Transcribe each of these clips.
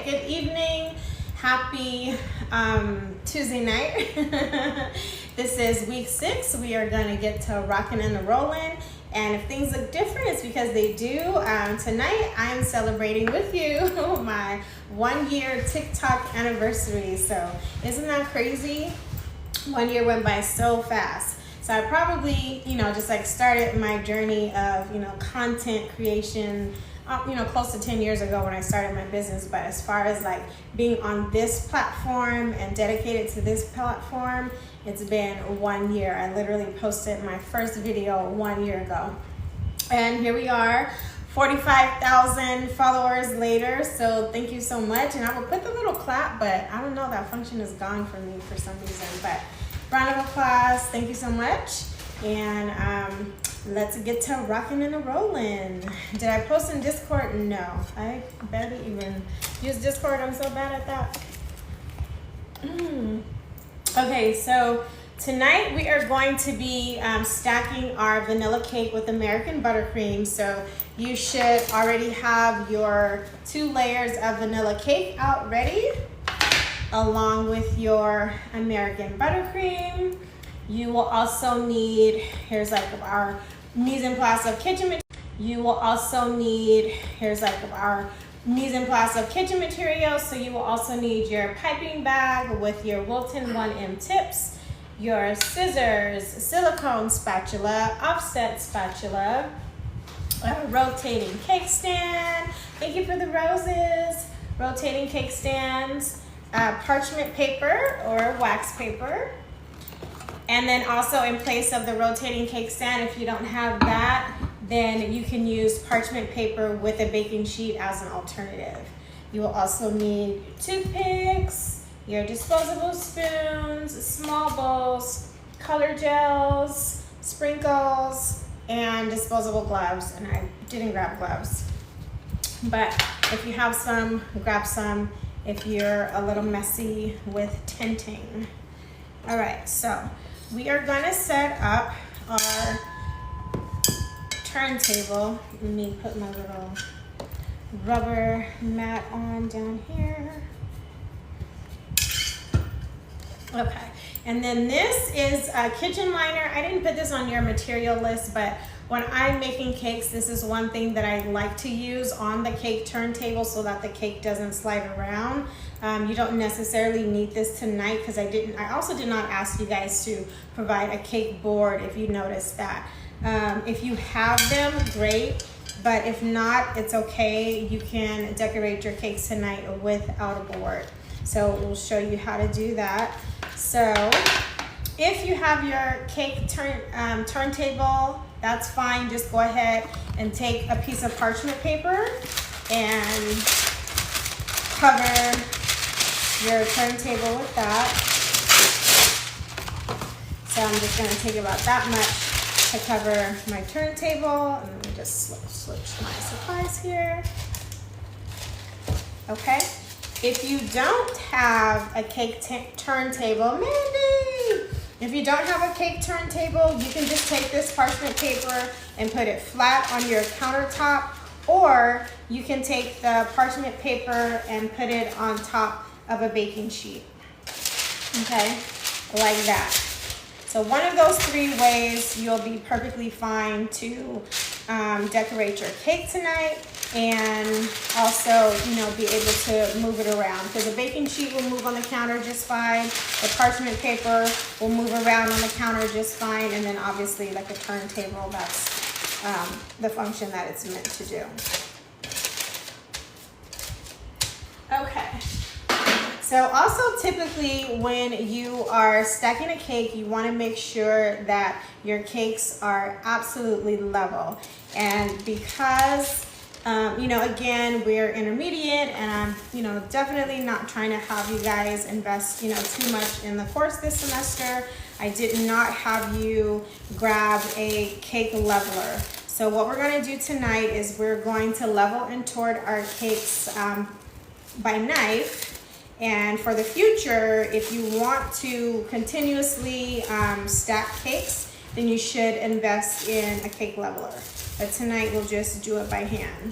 good evening. Happy Tuesday night. This is week 6. We are going to get to rocking and rolling. And if things look different, it's because they do. Tonight, I am celebrating with you my 1-year TikTok anniversary. So isn't that crazy? 1 year went by so fast. So I probably, just like started my journey of, content creation, close to 10 years ago when I started my business. But as far as like being on this platform and dedicated to this platform, it's been 1 year. I literally posted my first video 1 year ago. And here we are, 45,000 followers later. So thank you so much. And I will put the little clap, but I don't know, that function is gone for me for some reason. But round of applause, thank you so much. And let's get to rocking and rolling. Did I post in Discord? No, I barely even use Discord. I'm so bad at that. Okay, so tonight we are going to be stacking our vanilla cake with American buttercream. So you should already have your 2 layers of vanilla cake out ready, along with your American buttercream. You will also need, here's like our mise en place of kitchen material. You will also need, here's like our mise en place of kitchen materials. So you will also need your piping bag with your Wilton 1M tips, your scissors, silicone spatula, offset spatula, a rotating cake stand. Thank you for the roses. Rotating cake stands, parchment paper or wax paper. And then also in place of the rotating cake stand, if you don't have that, then you can use parchment paper with a baking sheet as an alternative. You will also need toothpicks, your disposable spoons, small bowls, color gels, sprinkles, and disposable gloves. And I didn't grab gloves. But if you have some, grab some if you're a little messy with tinting. All right, so we are gonna set up our turntable. Let me put my little rubber mat on down here. Okay, and then this is a kitchen liner. I didn't put this on your material list, but when I'm making cakes, this is one thing that I like to use on the cake turntable so that the cake doesn't slide around. You don't necessarily need this tonight because I also did not ask you guys to provide a cake board if you noticed that. If you have them, great, but if not, it's okay. You can decorate your cakes tonight without a board. So we'll show you how to do that. So if you have your cake turntable, that's fine. Just go ahead and take a piece of parchment paper and cover your turntable with that. So I'm just going to take about that much to cover my turntable. And let me just switch my supplies here. Okay. If you don't have a cake turntable, Mandy! If you don't have a cake turntable, you can just take this parchment paper and put it flat on your countertop, or you can take the parchment paper and put it on top of a baking sheet. Okay, like that. So one of those 3 ways, you'll be perfectly fine to decorate your cake tonight, and also, be able to move it around, because the baking sheet will move on the counter just fine. The parchment paper will move around on the counter just fine. And then obviously like a turntable, that's the function that it's meant to do. Okay. So also typically when you are stacking a cake, you want to make sure that your cakes are absolutely level. And because again, we're intermediate, and I'm, definitely not trying to have you guys invest, too much in the course this semester. I did not have you grab a cake leveler. So what we're going to do tonight is we're going to level and toward our cakes by knife. And for the future, if you want to continuously stack cakes, then you should invest in a cake leveler. But tonight we'll just do it by hand.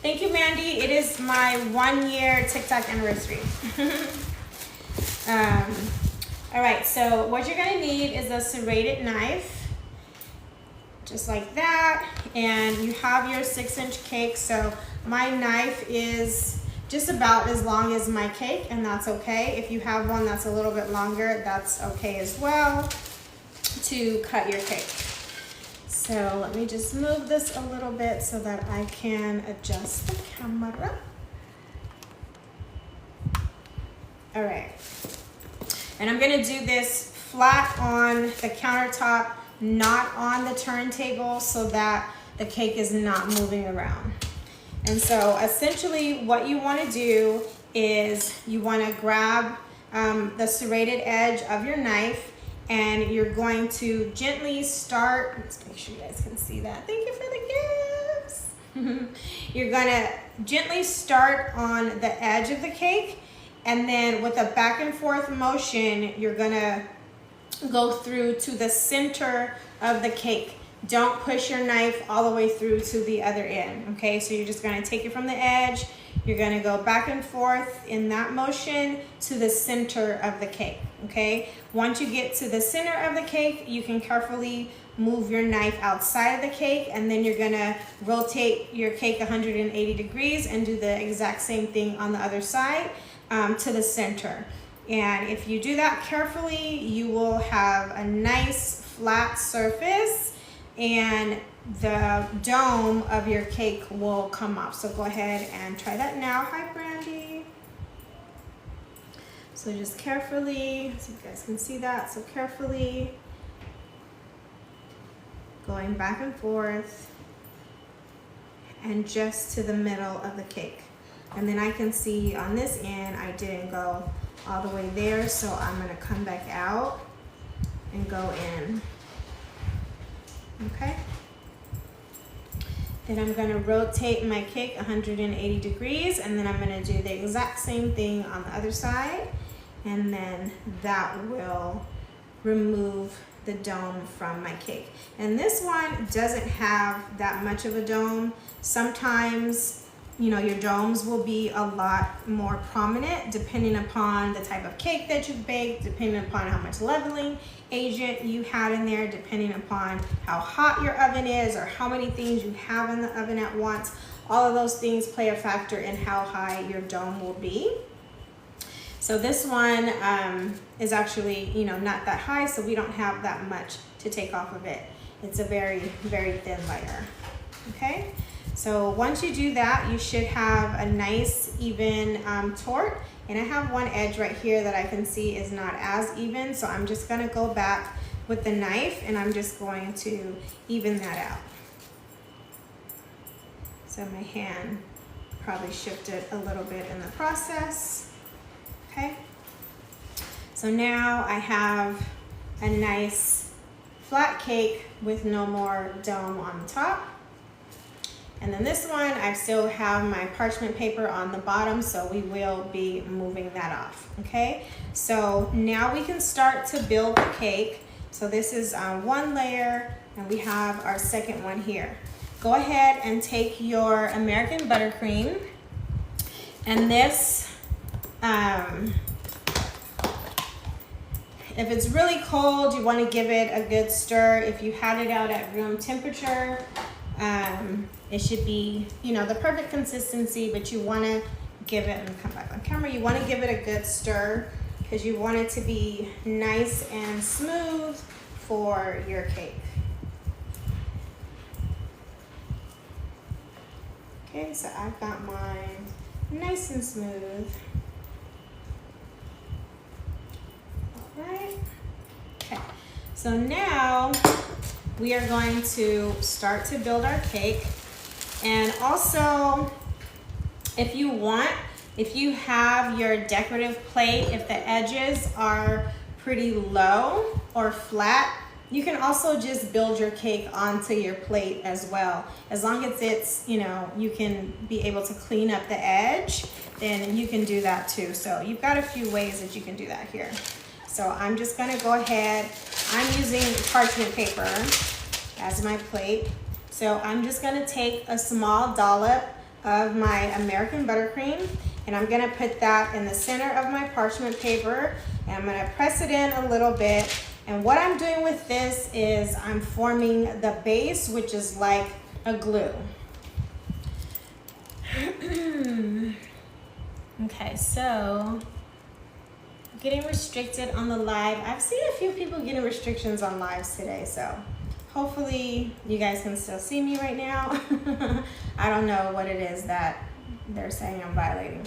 Thank you, Mandy. It is my 1-year TikTok anniversary. All right, so what you're gonna need is a serrated knife, just like that. And you have your 6-inch cake. So my knife is just about as long as my cake, and that's okay. If you have one that's a little bit longer, that's okay as well to cut your cake. So let me just move this a little bit so that I can adjust the camera. All right. And I'm gonna do this flat on the countertop, not on the turntable, so that the cake is not moving around. And so essentially what you wanna do is you wanna grab the serrated edge of your knife, and you're going to gently start, let's make sure you guys can see that. Thank you for the gifts. You're gonna gently start on the edge of the cake, and then with a back and forth motion, you're gonna go through to the center of the cake. Don't push your knife all the way through to the other end, okay? So you're just gonna take it from the edge, you're gonna go back and forth in that motion to the center of the cake, okay? Once you get to the center of the cake, you can carefully move your knife outside of the cake, and then you're gonna rotate your cake 180 degrees and do the exact same thing on the other side to the center. And if you do that carefully, you will have a nice flat surface, and the dome of your cake will come up. So go ahead and try that now. Hi, Brandy. So just carefully, so you guys can see that. So carefully going back and forth and just to the middle of the cake. And then I can see on this end, I didn't go all the way there. So I'm gonna come back out and go in. Okay. Then I'm gonna rotate my cake 180 degrees, and then I'm gonna do the exact same thing on the other side, and then that will remove the dome from my cake. And this one doesn't have that much of a dome. Sometimes, you know, your domes will be a lot more prominent depending upon the type of cake that you've baked, depending upon how much leveling agent you had in there, depending upon how hot your oven is or how many things you have in the oven at once. All of those things play a factor in how high your dome will be. So this one is actually, you know, not that high, so we don't have that much to take off of it. It's a very, very thin layer, okay? So once you do that, you should have a nice even torte. And I have one edge right here that I can see is not as even. So I'm just gonna go back with the knife and I'm just going to even that out. So my hand probably shifted a little bit in the process, okay? So now I have a nice flat cake with no more dome on the top. And then this one, I still have my parchment paper on the bottom, so we will be moving that off, okay? So now we can start to build the cake. So this is one layer, and we have our second one here. Go ahead and take your American buttercream, and this, if it's really cold, you want to give it a good stir. If you had it out at room temperature, it should be, you know, the perfect consistency, but you want to give it, and come back on camera, you want to give it a good stir because you want it to be nice and smooth for your cake. Okay, so I've got mine nice and smooth. All right. Okay, so now we are going to start to build our cake. And also, if you want, if you have your decorative plate, if the edges are pretty low or flat, you can also just build your cake onto your plate as well. As long as it's, you know, you can be able to clean up the edge, then you can do that too. So you've got a few ways that you can do that here. So I'm just gonna go ahead, I'm using parchment paper as my plate. So I'm just gonna take a small dollop of my American buttercream, and I'm gonna put that in the center of my parchment paper, and I'm gonna press it in a little bit. And what I'm doing with this is I'm forming the base, which is like a glue. Okay, so getting restricted on the live. I've seen a few people getting restrictions on lives today, so hopefully you guys can still see me right now. I don't know what it is that they're saying I'm violating.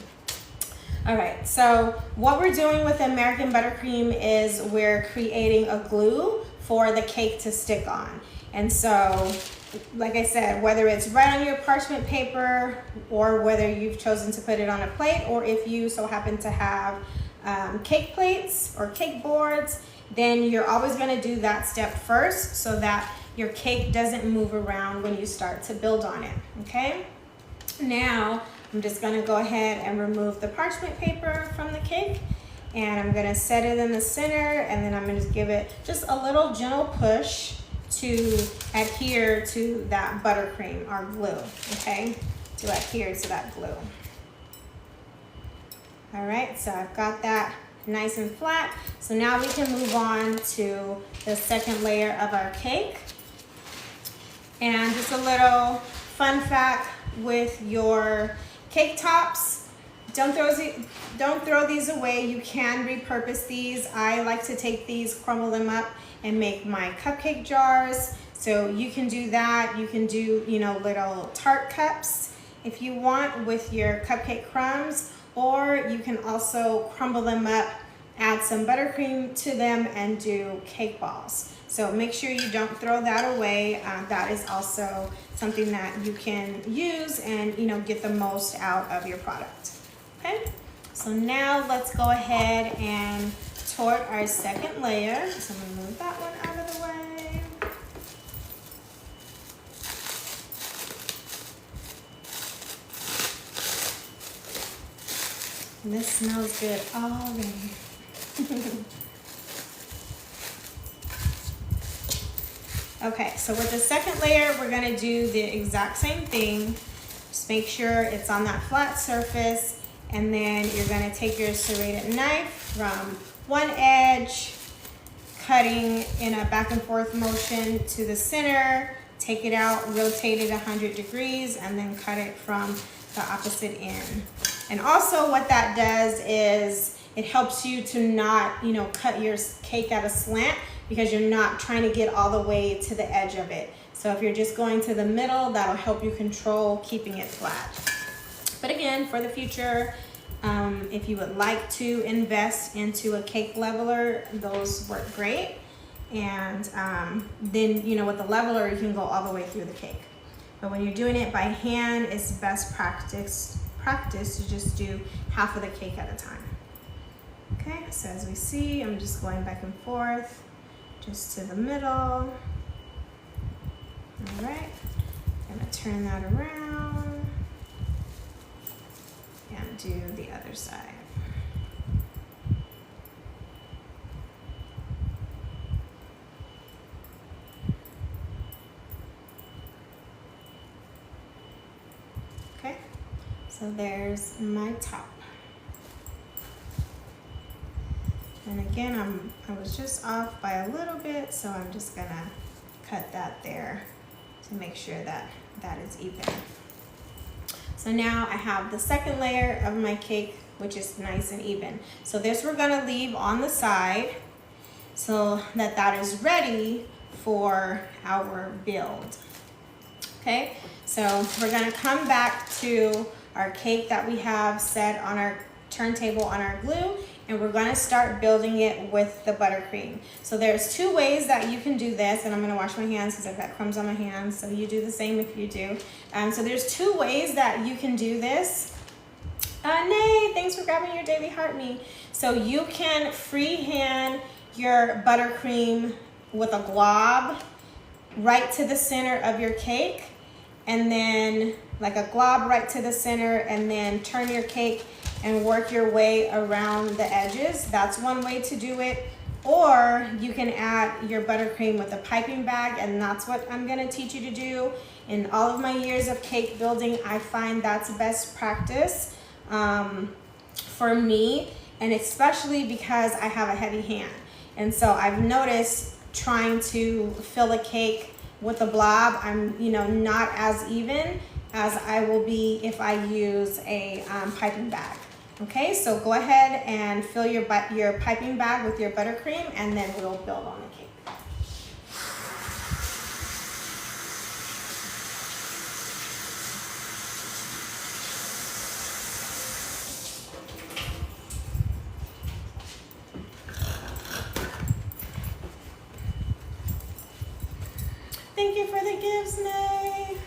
All right, so what we're doing with American buttercream is we're creating a glue for the cake to stick on. And so, like I said, whether it's right on your parchment paper or whether you've chosen to put it on a plate, or if you so happen to have cake plates or cake boards, then you're always gonna do that step first so that your cake doesn't move around when you start to build on it, okay? Now, I'm just gonna go ahead and remove the parchment paper from the cake, and I'm gonna set it in the center, and then I'm gonna give it just a little gentle push to adhere to that buttercream or glue, okay? To adhere to that glue. All right, so I've got that nice and flat. So now we can move on to the second layer of our cake. And just a little fun fact with your cake tops, don't throw these away. You can repurpose these. I like to take these, crumble them up, and make my cupcake jars. So you can do that. You can do, you know, little tart cups if you want with your cupcake crumbs, or you can also crumble them up, add some buttercream to them, and do cake balls. So make sure you don't throw that away. That is also something that you can use and, you know, get the most out of your product. Okay, so now let's go ahead and tort our second layer. So I'm gonna move that one out of the way. And this smells good already. Okay, so with the second layer, we're gonna do the exact same thing. Just make sure it's on that flat surface, and then you're gonna take your serrated knife from one edge, cutting in a back and forth motion to the center, take it out, rotate it 100 degrees, and then cut it from the opposite end. And also what that does is it helps you to not, you know, cut your cake at a slant, because you're not trying to get all the way to the edge of it. So if you're just going to the middle, that'll help you control keeping it flat. But again, for the future, if you would like to invest into a cake leveler, those work great. And then, you know, with the leveler, you can go all the way through the cake. But when you're doing it by hand, it's best practice to just do half of the cake at a time. Okay, so as we see, I'm just going back and forth, just to the middle. All right, I'm gonna turn that around and do the other side. Okay, so there's my top. And again, I was just off by a little bit, so I'm just gonna cut that there to make sure that that is even. So now I have the second layer of my cake, which is nice and even. So this we're gonna leave on the side so that that is ready for our build. Okay, so we're gonna come back to our cake that we have set on our turntable on our glue, and we're gonna start building it with the buttercream. So there's two ways that you can do this, and I'm gonna wash my hands because I've got crumbs on my hands, so you do the same if you do. So there's two ways that you can do this. Nay, thanks for grabbing your daily heart me. So you can freehand your buttercream with a glob right to the center of your cake, and then like a glob right to the center, and then turn your cake and work your way around the edges. That's one way to do it. Or you can add your buttercream with a piping bag, and that's what I'm gonna teach you to do. In all of my years of cake building, I find that's best practice for me, and especially because I have a heavy hand. And so I've noticed trying to fill a cake with a blob, I'm not as even as I will be if I use a piping bag. Okay, so go ahead and fill your piping bag with your buttercream, and then we'll build on the cake. Thank you for the gifts, Nay.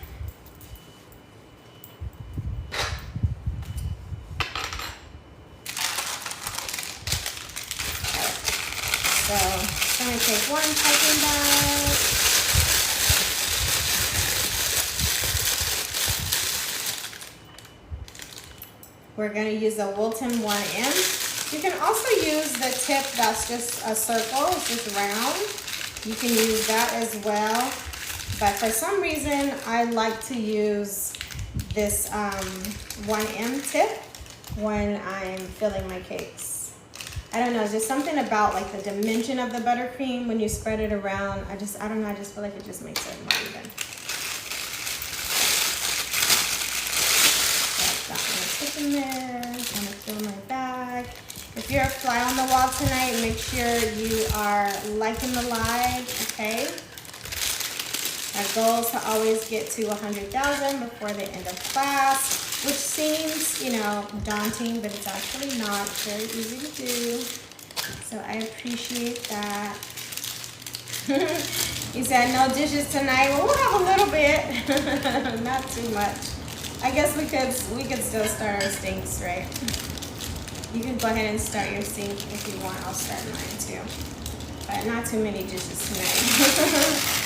So I'm going to take one piping bag. We're going to use a Wilton 1M. You can also use the tip that's just a circle, it's just round. You can use that as well. But for some reason, I like to use this 1M tip when I'm filling my cakes. I don't know, there's something about like the dimension of the buttercream when you spread it around. I don't know, I just feel like it just makes it more even. So I've got my tip in there. I'm gonna fill my bag. If you're a fly on the wall tonight, make sure you are liking the live, okay? Our goal is to always get to 100,000 before the end of class, which seems, daunting, but it's actually not. It's very easy to do. So I appreciate that. You said no dishes tonight. Well, we'll have a little bit, not too much. I guess we could still start our sinks, right? You can go ahead and start your sink if you want. I'll start mine too, but not too many dishes tonight.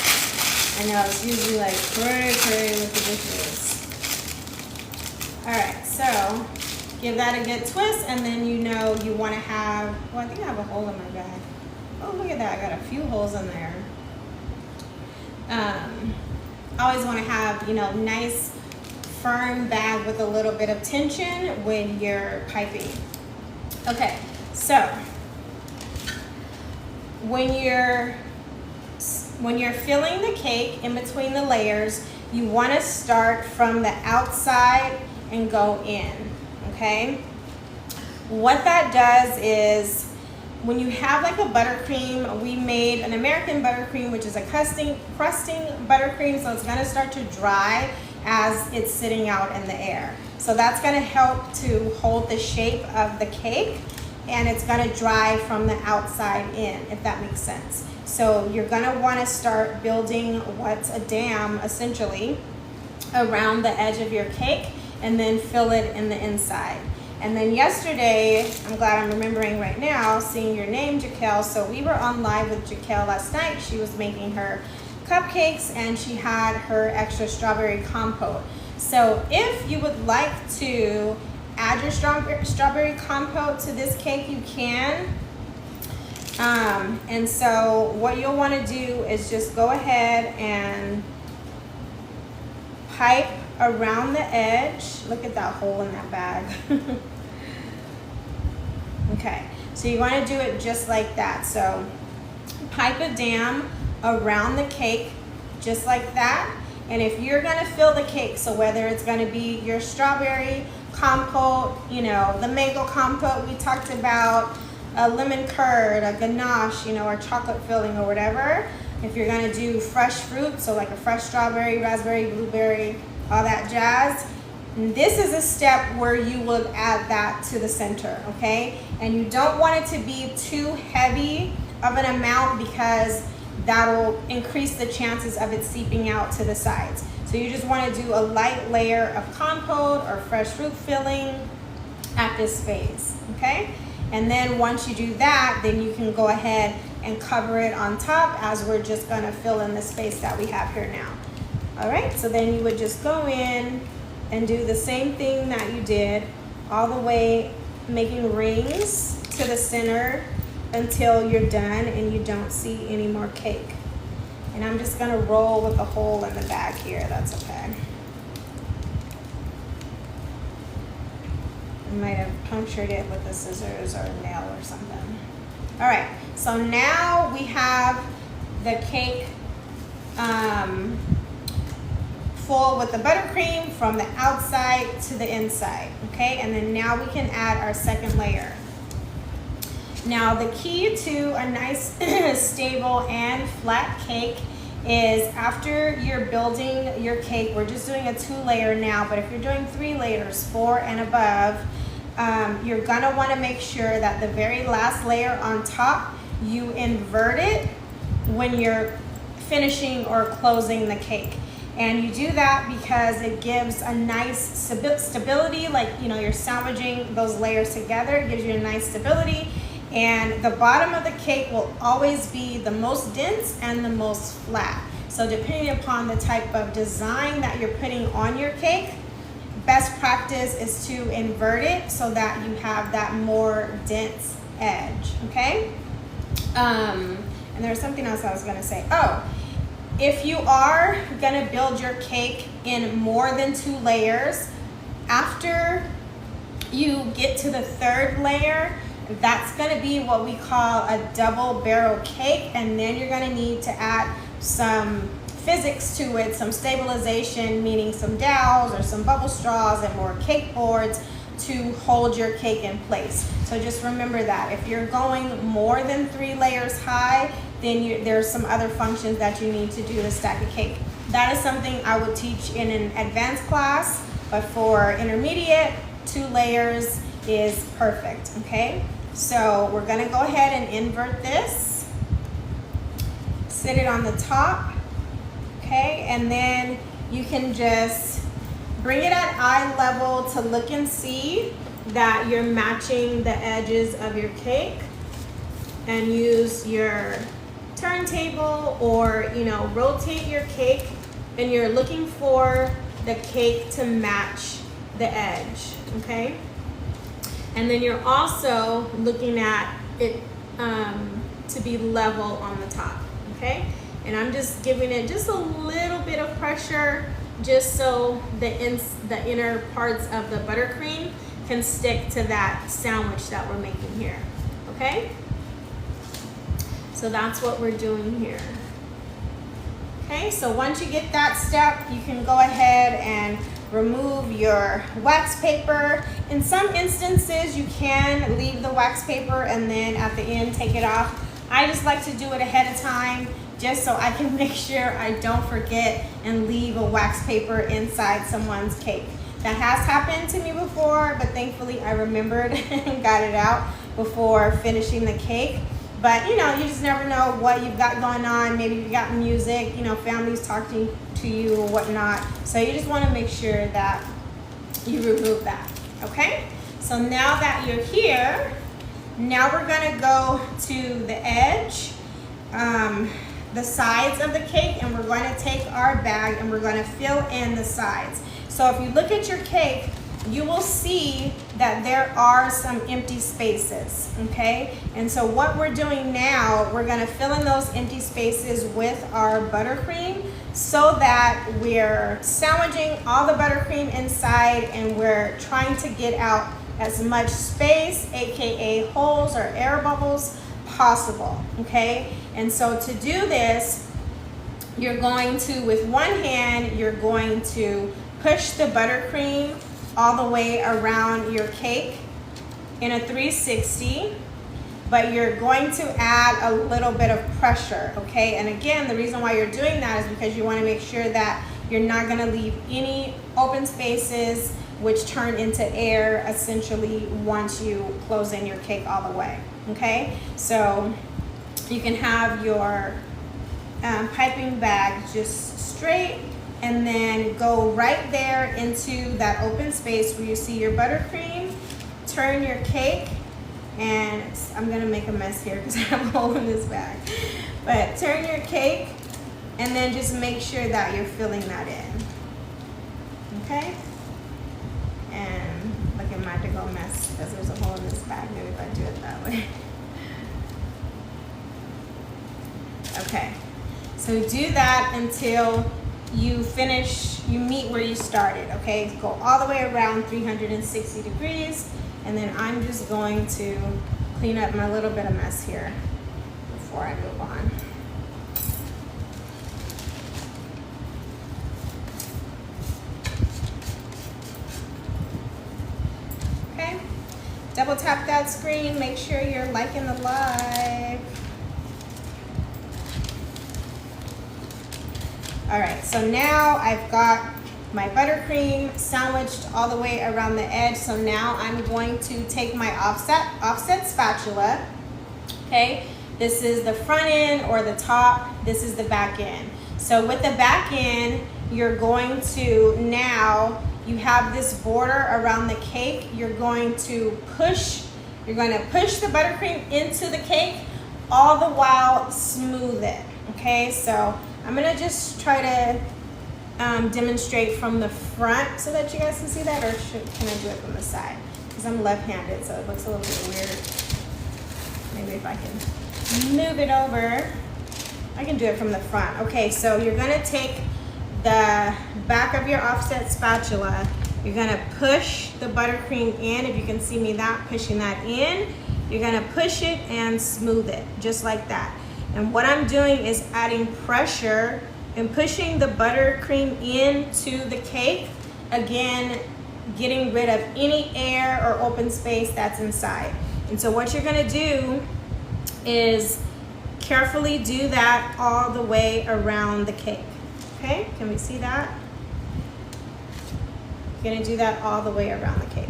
I know, it's usually like cray with the dishes. All right, so give that a good twist, and then you want to have, well, I think I have a hole in my bag. Oh, look at that, I got a few holes in there. I always want to have, nice, firm bag with a little bit of tension when you're piping. Okay, so when you're filling the cake in between the layers, you want to start from the outside and go in, okay? What that does is, when you have like a buttercream, we made an American buttercream, which is a crusting buttercream, so it's gonna start to dry as it's sitting out in the air. So that's gonna help to hold the shape of the cake, and it's gonna dry from the outside in, if that makes sense. So you're gonna wanna start building what's a dam, essentially, around the edge of your cake, and then fill it in the inside. And then yesterday, I'm glad I'm remembering right now, seeing your name, Jaquel. So we were on live with Jaquel last night. She was making her cupcakes, and she had her extra strawberry compote. So if you would like to add your strawberry compote to this cake, you can. And so what you'll want to do is just go ahead and pipe around the edge. Look at that hole in that bag. Okay, so you want to do it just like that. So pipe a dam around the cake just like that. And if you're going to fill the cake, so whether it's going to be your strawberry compote, the mango compote we talked about, a lemon curd, a ganache, or chocolate filling or whatever. If you're gonna do fresh fruit, so like a fresh strawberry, raspberry, blueberry, all that jazz, this is a step where you will add that to the center, okay? And you don't want it to be too heavy of an amount, because that'll increase the chances of it seeping out to the sides. So you just wanna do a light layer of compote or fresh fruit filling at this phase, okay? And then once you do that, then you can go ahead and cover it on top, as we're just gonna fill in the space that we have here now. All right, so then you would just go in and do the same thing that you did, all the way making rings to the center until you're done and you don't see any more cake. And I'm just gonna roll with the hole in the bag here, that's okay. I might have punctured it with a scissors or a nail or something. All right, so now we have the cake full with the buttercream from the outside to the inside, okay? And then now we can add our second layer. Now the key to a nice stable and flat cake is after you're building your cake, we're just doing a 2-layer now, but if you're doing 3 layers, 4 and above, you're gonna wanna make sure that the very last layer on top, you invert it when you're finishing or closing the cake. And you do that because it gives a nice stability, like, you know, you're sandwiching those layers together, it gives you a nice stability. And the bottom of the cake will always be the most dense and the most flat. So depending upon the type of design that you're putting on your cake, best practice is to invert it so that you have that more dense edge, okay? And there's something else I was gonna say. Oh, if you are gonna build your cake in more than 2 layers, after you get to the 3rd layer, that's gonna be what we call a double barrel cake, and then you're gonna need to add some physics to it, some stabilization, meaning some dowels or some bubble straws and more cake boards to hold your cake in place. So just remember that. If you're going more than 3 layers high, then there's some other functions that you need to do to stack a cake. That is something I would teach in an advanced class, but for intermediate, 2 layers is perfect, okay? So we're gonna go ahead and invert this, sit it on the top, okay? And then you can just bring it at eye level to look and see that you're matching the edges of your cake, and use your turntable or, you know, rotate your cake, and you're looking for the cake to match the edge, okay? And then you're also looking at it to be level on the top, okay? And I'm just giving it just a little bit of pressure just so the inner parts of the buttercream can stick to that sandwich that we're making here, okay? So that's what we're doing here. Okay, so once you get that step, you can go ahead and remove your wax paper. In some instances, you can leave the wax paper and then at the end take it off. I just like to do it ahead of time just so I can make sure I don't forget and leave a wax paper inside someone's cake. That has happened to me before, but thankfully I remembered and got it out before finishing the cake. But you know, you just never know what you've got going on. Maybe you've got music, you know, family's talking to you or whatnot. So you just want to make sure that you remove that, okay? So now that you're here, now we're gonna go to the edge, the sides of the cake, and we're going to take our bag and we're going to fill in the sides. So if you look at your cake, you will see that there are some empty spaces, okay? And so what we're doing now, we're gonna fill in those empty spaces with our buttercream so that we're sandwiching all the buttercream inside and we're trying to get out as much space, AKA holes or air bubbles, possible, okay? And so to do this, you're going to, with one hand, you're going to push the buttercream all the way around your cake in a 360, but you're going to add a little bit of pressure, okay? And again, the reason why you're doing that is because you want to make sure that you're not going to leave any open spaces which turn into air essentially once you close in your cake all the way, okay? So you can have your piping bag just straight and then go right there into that open space where you see your buttercream. Turn your cake, and I'm gonna make a mess here because I have a hole in this bag. But turn your cake and then just make sure that you're filling that in, okay? And look, it might have to go mess because there's a hole in this bag. Maybe if I do it that way. Okay, so do that until you meet where you started, okay? Go all the way around 360 degrees, and then I'm just going to clean up my little bit of mess here before I move on. Okay, double tap that screen, make sure you're liking the live. All right, so now I've got my buttercream sandwiched all the way around the edge. So now I'm going to take my offset spatula. Okay, this is the front end or the top. This is the back end. So with the back end, you're going to, now you have this border around the cake. You're going to push the buttercream into the cake, all the while smooth it. Okay, so I'm gonna just try to demonstrate from the front so that you guys can see that, or can I do it from the side? Because I'm left-handed, so it looks a little bit weird. Maybe if I can move it over, I can do it from the front. Okay, so you're gonna take the back of your offset spatula, you're gonna push the buttercream in. If you can see me pushing that in, you're gonna push it and smooth it, just like that. And what I'm doing is adding pressure and pushing the buttercream into the cake. Again, getting rid of any air or open space that's inside. And so what you're gonna do is carefully do that all the way around the cake. Okay, can we see that? You're gonna do that all the way around the cake.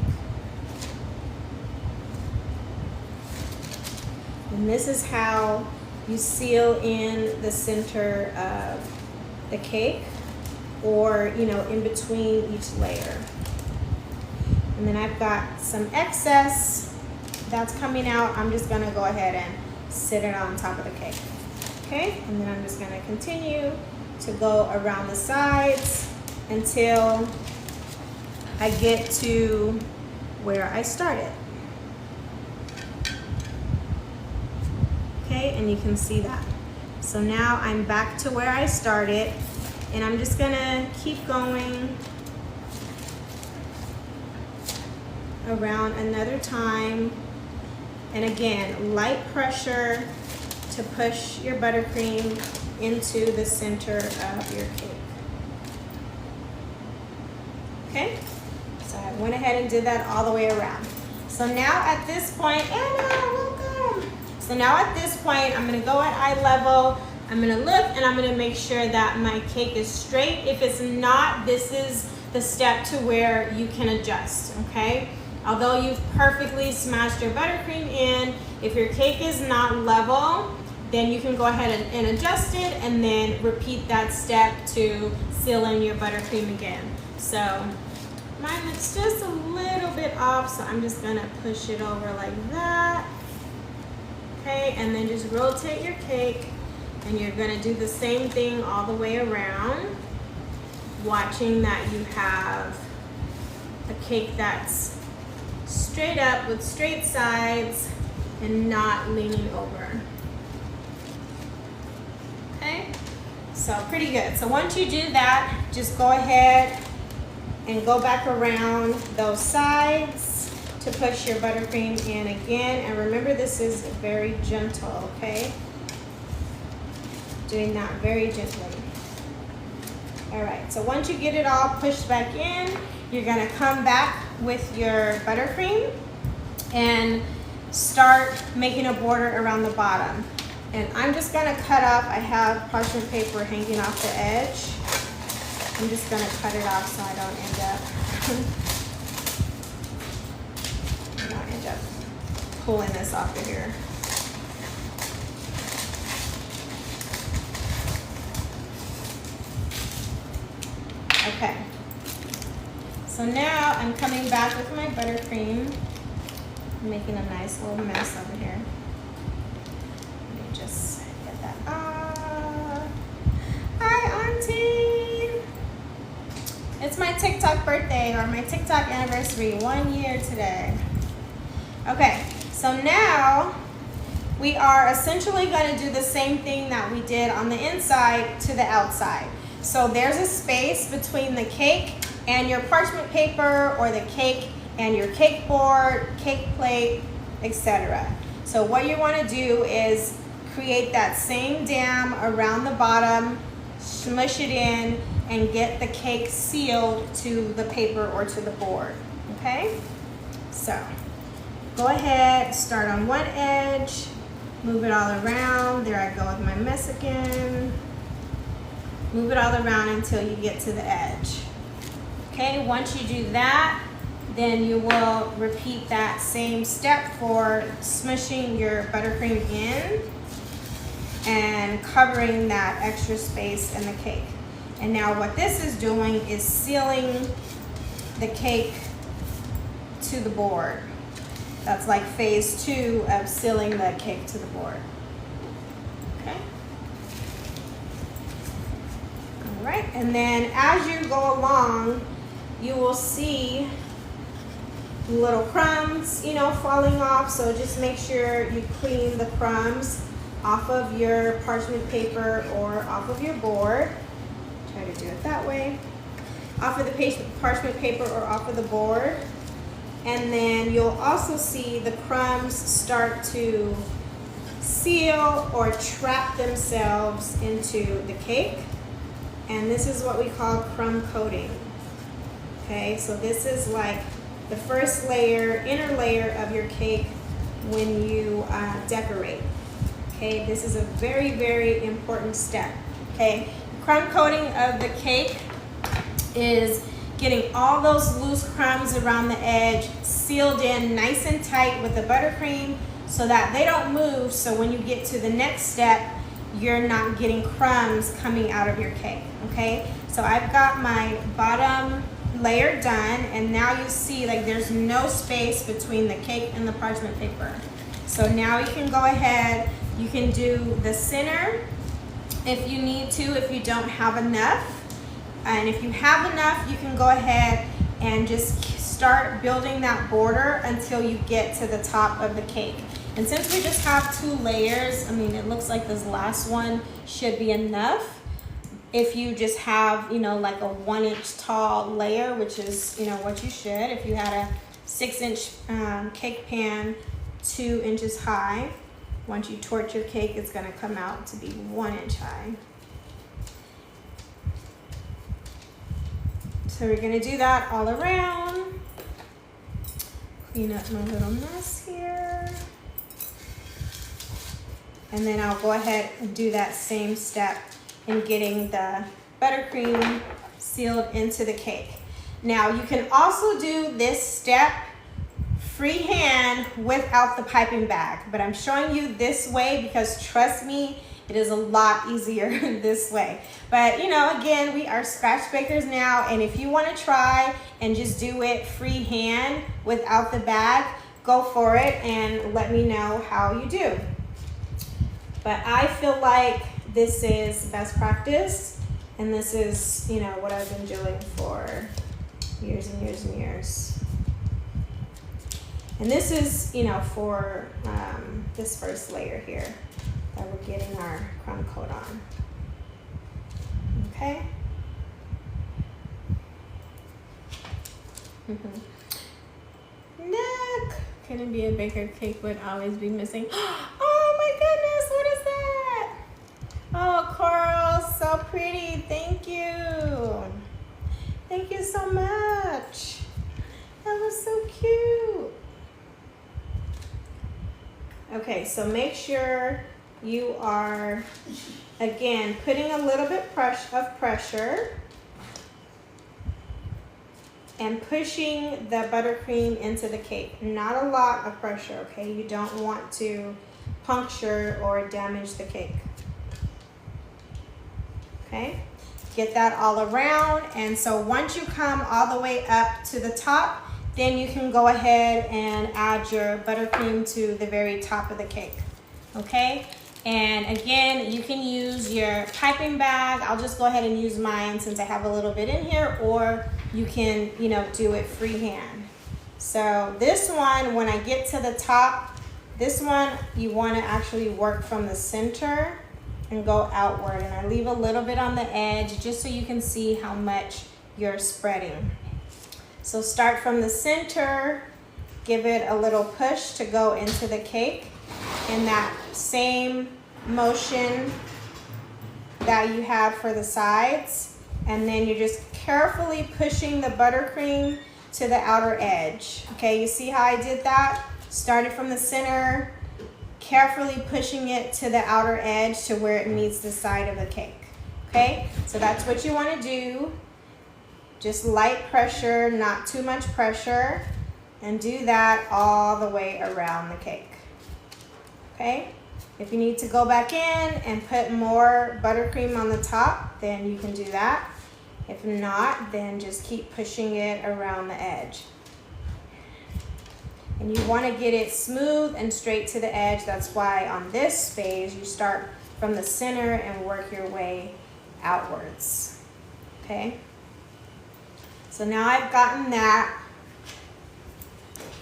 And this is how you seal in the center of the cake, or in between each layer. And then I've got some excess that's coming out. I'm just gonna go ahead and sit it on top of the cake. Okay, and then I'm just gonna continue to go around the sides until I get to where I started. Okay, and you can see that. So now I'm back to where I started, and I'm just gonna keep going around another time. And again, light pressure to push your buttercream into the center of your cake. Okay, so I went ahead and did that all the way around. So now at this point, Anna, welcome. So now at this point, I'm gonna go at eye level. I'm gonna look and I'm gonna make sure that my cake is straight. If it's not, this is the step to where you can adjust, okay? Although you've perfectly smashed your buttercream in, if your cake is not level, then you can go ahead and adjust it and then repeat that step to seal in your buttercream again. So mine looks just a little bit off, so I'm just gonna push it over like that. Okay, and then just rotate your cake, and you're gonna do the same thing all the way around, watching that you have a cake that's straight up with straight sides and not leaning over. Okay, so pretty good. So once you do that, just go ahead and go back around those sides to push your buttercream in again. And remember, this is very gentle, okay? Doing that very gently. All right, so once you get it all pushed back in, you're gonna come back with your buttercream and start making a border around the bottom. And I'm just gonna cut off, I have parchment paper hanging off the edge. I'm just gonna cut it off so I don't end up pulling this off of here. Okay, so now I'm coming back with my buttercream, making a nice little mess over here. Let me just get that off. Hi, Auntie. It's my TikTok birthday, or my TikTok anniversary, 1 year today. Okay, so now we are essentially going to do the same thing that we did on the inside to the outside. So there's a space between the cake and your parchment paper, or the cake and your cake board, cake plate, etc. So what you want to do is create that same dam around the bottom, smush it in, and get the cake sealed to the paper or to the board, okay? So go ahead, start on one edge, move it all around. There I go with my mess again. Move it all around until you get to the edge. Okay, once you do that, then you will repeat that same step for smushing your buttercream in and covering that extra space in the cake. And now what this is doing is sealing the cake to the board. That's like phase 2 of sealing the cake to the board. Okay. All right, and then as you go along, you will see little crumbs, you know, falling off. So just make sure you clean the crumbs off of your parchment paper or off of your board. Try to do it that way. Off of the parchment paper or off of the board. And then you'll also see the crumbs start to seal or trap themselves into the cake. And this is what we call crumb coating. Okay, so this is like the first layer, inner layer of your cake when you decorate. Okay, this is a very, very important step. Okay, crumb coating of the cake is getting all those loose crumbs around the edge sealed in nice and tight with the buttercream so that they don't move. So when you get to the next step, you're not getting crumbs coming out of your cake. Okay, so I've got my bottom layer done, and now you see like there's no space between the cake and the parchment paper. So now you can go ahead, you can do the center if you need to, if you don't have enough. And if you have enough, you can go ahead and just start building that border until you get to the top of the cake. And since we just have 2 layers, I mean, it looks like this last one should be enough. If you just have, you know, like a 1-inch tall layer, which is, you know, what you should. If you had a 6-inch cake pan 2 inches high, once you torch your cake, it's gonna come out to be 1 inch high. So we're gonna do that all around. Clean up my little mess here. And then I'll go ahead and do that same step in getting the buttercream sealed into the cake. Now you can also do this step freehand without the piping bag, but I'm showing you this way because trust me, it is a lot easier this way. But you know, again, we are scratch bakers now, and if you want to try and just do it freehand without the bag, go for it and let me know how you do. But I feel like this is best practice, and this is, you know, what I've been doing for years and years and years. And this is, you know, for this first layer here that we're getting our crumb coat on. Okay. Neck. Couldn't be a baker, cake would always be missing. Oh my goodness, what is that? Oh, coral, so pretty. Thank you. Thank you so much. That was so cute. Okay, so make sure you are, again, putting a little bit of pressure and pushing the buttercream into the cake. Not a lot of pressure, okay? You don't want to puncture or damage the cake. Okay, get that all around. And so once you come all the way up to the top, then you can go ahead and add your buttercream to the very top of the cake. Okay, and again, you can use your piping bag. I'll just go ahead and use mine since I have a little bit in here, or you can, you know, do it freehand. So this one, when I get to the top, This one, you want to actually work from the center and go outward. And I leave a little bit on the edge just so you can see how much you're spreading. So start from the center, give it a little push to go into the cake in that same motion that you have for the sides. And then you're just carefully pushing the buttercream to the outer edge. Okay, you see how I did that? Started from the center, carefully pushing it to the outer edge to where it meets the side of the cake. Okay, so that's what you want to do. Just light pressure, not too much pressure, and do that all the way around the cake. Okay, if you need to go back in and put more buttercream on the top, then you can do that. If not, then just keep pushing it around the edge. And you want to get it smooth and straight to the edge. That's why on this phase, you start from the center and work your way outwards. Okay? So now I've gotten that.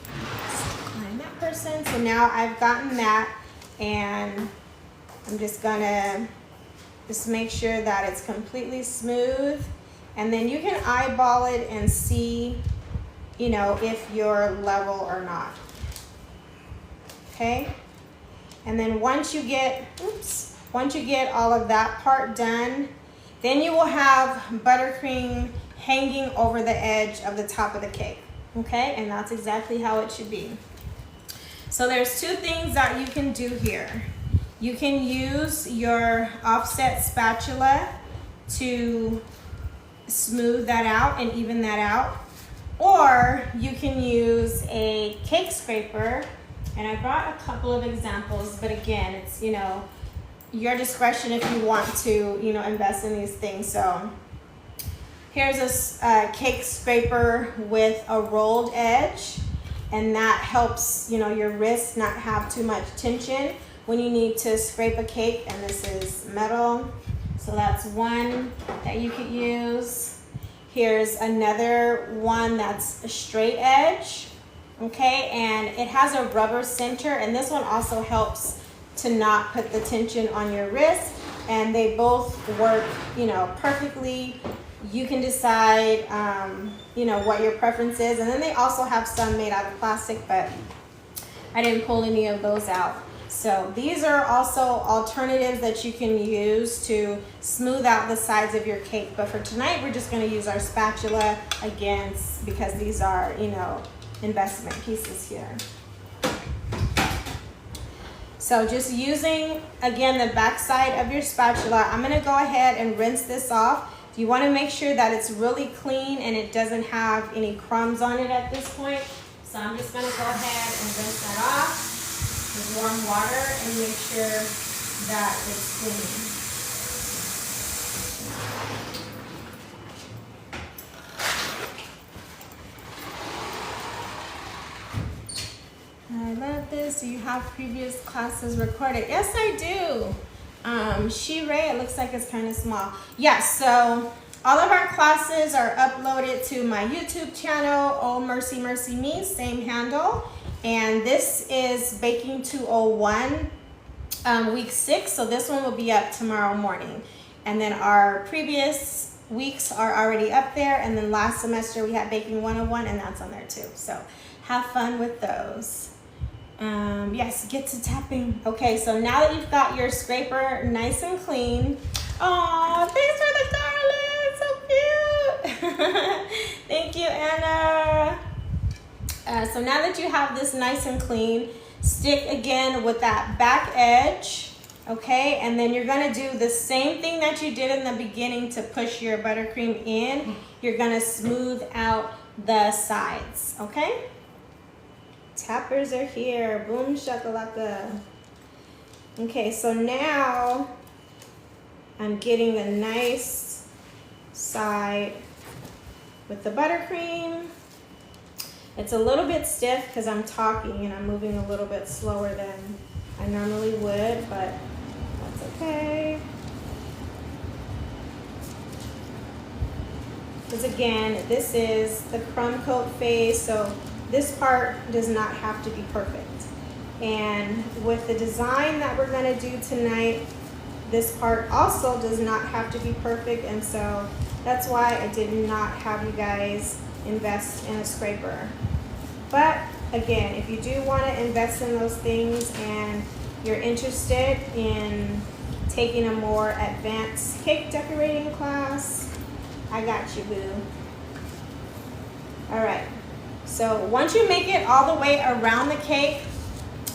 Climb that person. So now I've gotten that, and I'm just gonna make sure that it's completely smooth. And then you can eyeball it and see, you know, if you're level or not. Okay? And then once you get all of that part done, then you will have buttercream hanging over the edge of the top of the cake. Okay? And that's exactly how it should be. So there's two things that you can do here. You can use your offset spatula to smooth that out and even that out, or you can use a cake scraper, and I brought a couple of examples, but again, it's, you know, your discretion if you want to, you know, invest in these things. So here's a cake scraper with a rolled edge, and that helps, you know, your wrist not have too much tension when you need to scrape a cake. And this is metal. So that's one that you could use. Here's another one that's a straight edge, okay? And it has a rubber center, and this one also helps to not put the tension on your wrist. And they both work, you know, perfectly. You can decide, you know, what your preference is. And then they also have some made out of plastic, but I didn't pull any of those out. So these are also alternatives that you can use to smooth out the sides of your cake. But for tonight, we're just going to use our spatula again, because these are, you know, investment pieces here. So just using, again, the back side of your spatula, I'm going to go ahead and rinse this off. You want to make sure that it's really clean and it doesn't have any crumbs on it at this point. So I'm just going to go ahead and rinse that off with warm water and make sure that it's clean. I love this. Do you have previous classes recorded? Yes, I do. She-Ray, it looks like it's kind of small. Yes, so all of our classes are uploaded to my YouTube channel, Oh Mercy Mercy Me, same handle. And this is Baking 201, week 6. So this one will be up tomorrow morning. And then our previous weeks are already up there. And then last semester we had Baking 101, and that's on there too. So have fun with those. Yes, get to tapping. Okay, so now that you've got your scraper nice and clean. Aw, thanks for the garland, so cute. Thank you, Anna. So now that you have this nice and clean, stick again with that back edge, okay? And then you're gonna do the same thing that you did in the beginning to push your buttercream in. You're gonna smooth out the sides, okay? Tappers are here. Boom shakalaka. Okay, so now I'm getting the nice side with the buttercream. It's a little bit stiff because I'm talking and I'm moving a little bit slower than I normally would, but that's okay. Because again, this is the crumb coat phase, so this part does not have to be perfect. And with the design that we're gonna do tonight, this part also does not have to be perfect, and so that's why I did not have you guys invest in a scraper. But again, if you do want to invest in those things and you're interested in taking a more advanced cake decorating class, I got you, boo. All right, so once you make it all the way around the cake,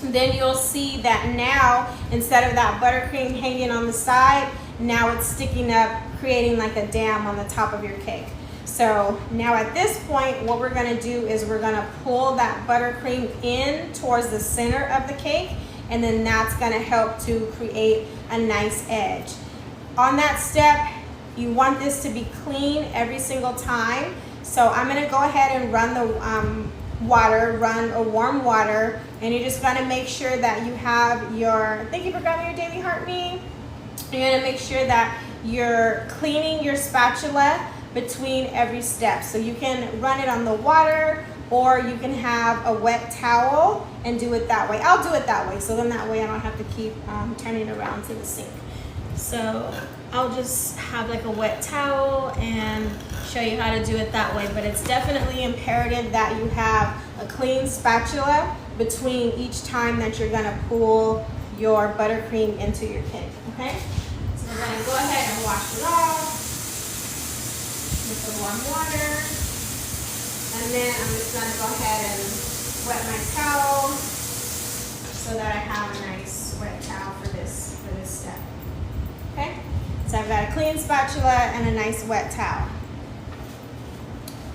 then you'll see that now, instead of that buttercream hanging on the side, now it's sticking up, creating like a dam on the top of your cake. So now at this point, what we're gonna do is we're gonna pull that buttercream in towards the center of the cake, and then that's gonna help to create a nice edge. On that step, you want this to be clean every single time. So I'm gonna go ahead and run the run a warm water, and you're just gonna make sure that you have your, thank you for grabbing your daily heart me. You're gonna make sure that you're cleaning your spatula between every step. So you can run it on the water, or you can have a wet towel and do it that way. I'll do it that way, so then that way I don't have to keep turning it around to the sink. So I'll just have like a wet towel and show you how to do it that way. But it's definitely imperative that you have a clean spatula between each time that you're gonna pull your buttercream into your cake, okay? So we're gonna go ahead and wash it off with the warm water. And then I'm just gonna go ahead and wet my towel so that I have a nice wet towel for this step, okay? So I've got a clean spatula and a nice wet towel.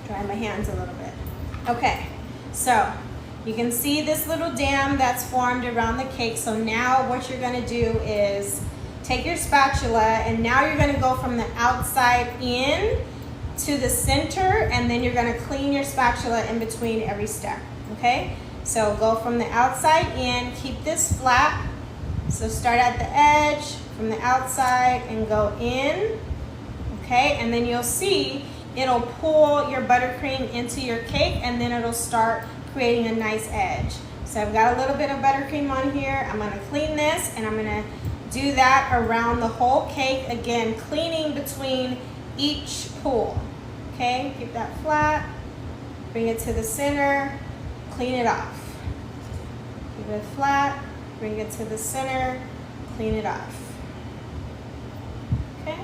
Dry my hands a little bit. Okay, so you can see this little dam that's formed around the cake. So now what you're gonna do is take your spatula, and now you're gonna go from the outside in to the center, and then you're gonna clean your spatula in between every step, okay? So go from the outside in, keep this flat. So start at the edge, from the outside, and go in, okay? And then you'll see it'll pull your buttercream into your cake, and then it'll start creating a nice edge. So I've got a little bit of buttercream on here. I'm gonna clean this, and I'm gonna do that around the whole cake. Again, cleaning between each pull, okay? Keep that flat, bring it to the center, clean it off. Keep it flat, bring it to the center, clean it off, okay?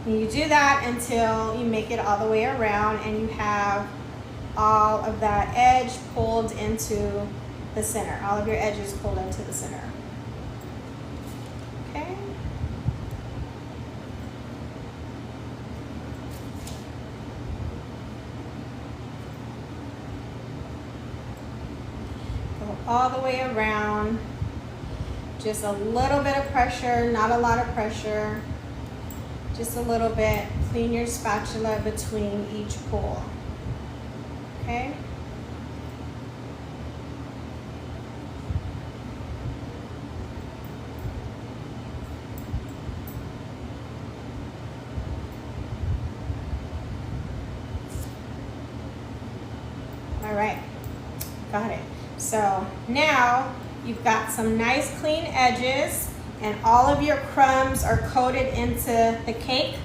And you do that until you make it all the way around and you have all of that edge pulled into the center, all of your edges pulled into the center, okay? Go all the way around. Just a little bit of pressure, not a lot of pressure. Just a little bit. Clean your spatula between each pull, okay? All right, got it. So now you've got some nice clean edges, and all of your crumbs are coated into the cake.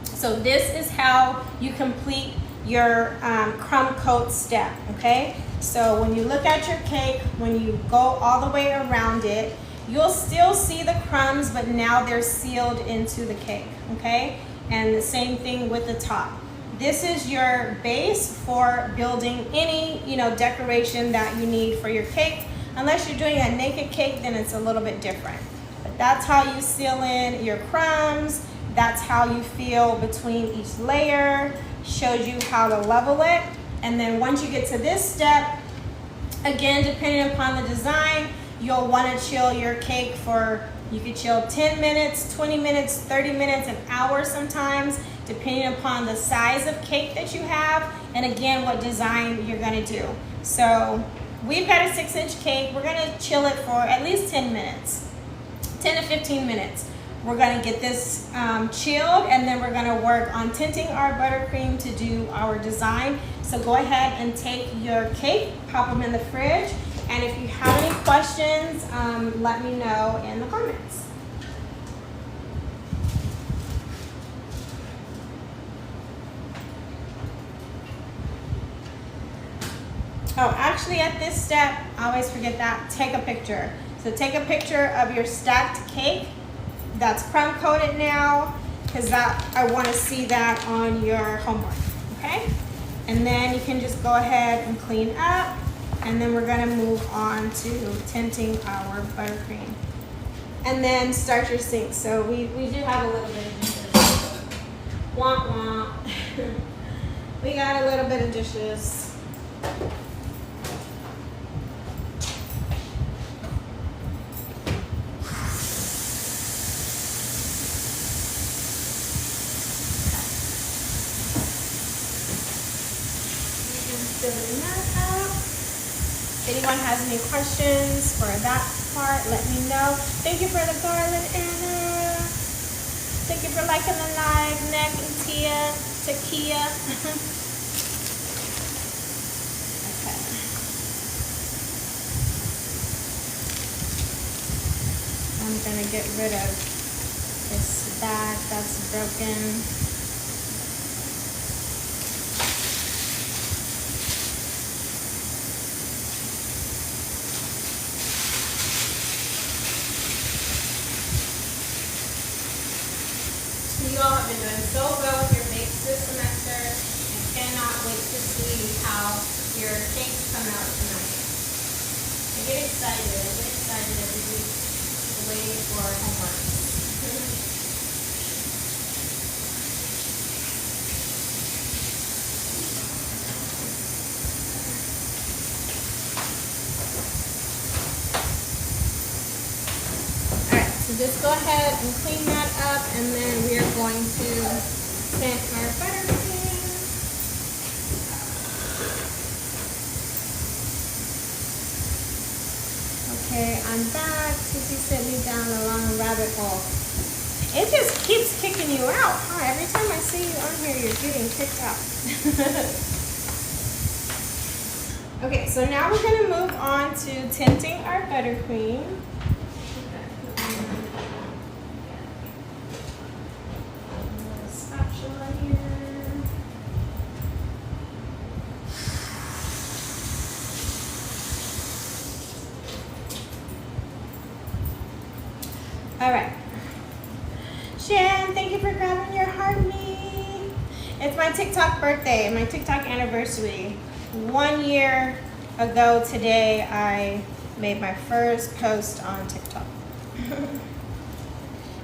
So this is how you complete your crumb coat step, okay? So when you look at your cake, when you go all the way around it, you'll still see the crumbs, but now they're sealed into the cake, okay? And the same thing with the top. This is your base for building any, decoration that you need for your cake. Unless you're doing a naked cake, then it's a little bit different. But that's how you seal in your crumbs. That's how you feel between each layer. Shows you how to level it. And then once you get to this step, again, depending upon the design, you'll want to chill your cake for, you could chill 10 minutes, 20 minutes, 30 minutes, an hour sometimes, depending upon the size of cake that you have, and again, what design you're gonna do. So we've got a 6-inch cake. We're gonna chill it for at least 10 minutes, 10 to 15 minutes. We're gonna get this chilled, and then we're gonna work on tinting our buttercream to do our design. So go ahead and take your cake, pop them in the fridge, and if you have any questions, let me know in the comments. Oh, actually at this step, I always forget that, take a picture. So take a picture of your stacked cake that's crumb coated now, because that I want to see that on your homework, okay? And then you can just go ahead and clean up, and then we're gonna move on to tinting our buttercream. And then start your sink. So we do have a little bit of dishes. Womp womp. We got a little bit of dishes. Filling that up. If anyone has any questions for that part, let me know. Thank you for the garland, Anna. Thank you for liking the live, Nick and Takia. Okay. I'm gonna get rid of this bag that's broken. You all have been doing so well with your bakes this semester, and cannot wait to see how your cakes come out tonight. I get excited every week waiting for homework. Alright, so just go ahead and clean that up, and then we are going to tint our buttercream. Okay, I'm back. Susie sent me down a long rabbit hole. It just keeps kicking you out, huh? Every time I see you on here, you're getting kicked out. Okay, so now we're going to move on to tinting our buttercream. All right. Shan, thank you for grabbing your heartbeat. It's my TikTok birthday, my TikTok anniversary. 1 year ago today, I made my first post on TikTok.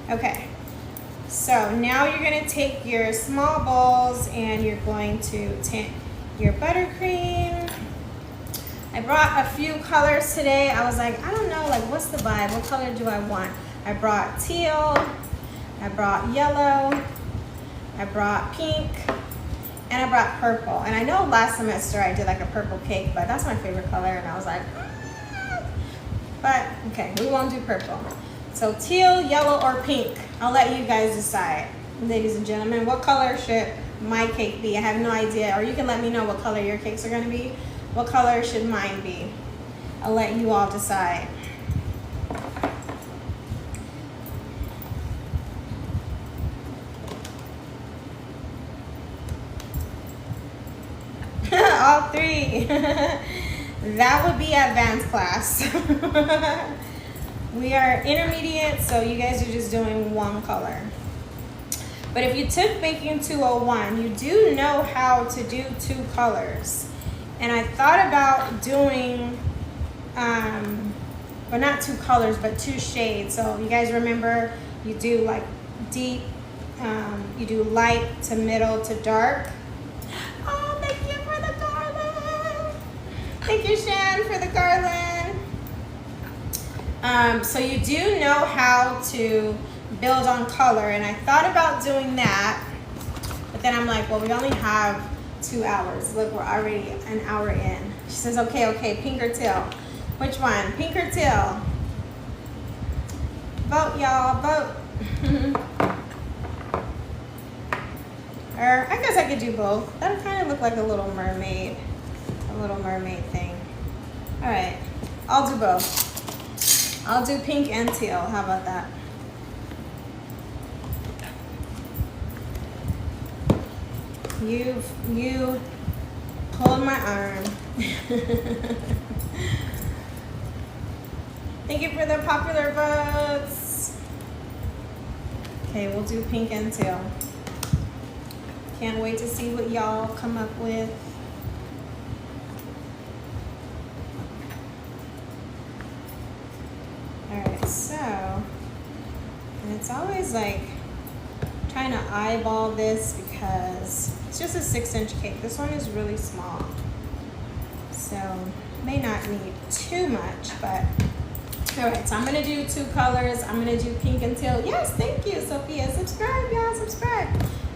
Okay. So now you're going to take your small bowls and you're going to tint your buttercream. I brought a few colors today. I was like, I don't know, like what's the vibe? What color do I want? I brought teal, I brought yellow, I brought pink, and I brought purple. And I know last semester I did like a purple cake, but that's my favorite color. And I was like, but okay, we won't do purple. So teal, yellow, or pink. I'll let you guys decide. Ladies and gentlemen, what color should my cake be? I have no idea. Or you can let me know what color your cakes are gonna be. What color should mine be? I'll let you all decide. All three. That would be advanced class. We are intermediate, so you guys are just doing one color. But if you took Baking 201, you do know how to do two colors. And I thought about doing, well, not two colors, but two shades. So you guys remember, you do like deep, you do light to middle to dark. Oh, thank you for the garland. Thank you, Shan, for the garland. So you do know how to build on color, and I thought about doing that, but then I'm like, well, we only have 2 hours. Look, we're already an hour in. She says, okay, pink or teal. Which one? Pink or teal? Vote, y'all, vote. Or I guess I could do both. That'll kind of look like a little mermaid thing. All right, I'll do both. I'll do pink and teal. How about that? You pulled my arm. Thank you for the popular votes. Okay, we'll do pink and teal. Can't wait to see what y'all come up with. Alright, so, and it's always like trying to eyeball this because it's just a 6-inch cake. This one is really small. So, may not need too much, but alright, so I'm gonna do 2 colors. I'm gonna do pink and teal. Yes, thank you, Sophia. Subscribe, y'all, subscribe.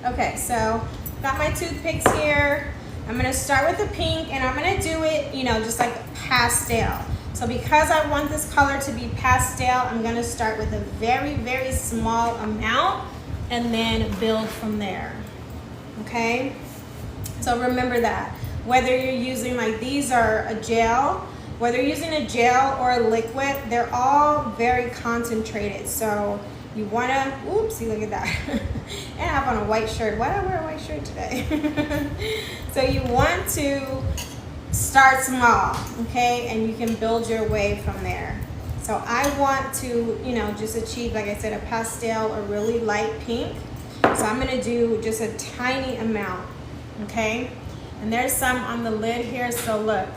Okay, so got my toothpicks here. I'm gonna start with the pink and I'm gonna do it, you know, just like pastel. So because I want this color to be pastel, I'm gonna start with a very, very small amount and then build from there, okay? So remember that. Whether you're using, like these are a gel, whether you're using a gel or a liquid, they're all very concentrated. So you wanna, oopsie, look at that. And I have on a white shirt. Why did I wear a white shirt today? So you want to start small, okay? And you can build your way from there. So I want to, you know, just achieve, like I said, a pastel or really light pink. So I'm gonna do just a tiny amount, okay? And there's some on the lid here, so look.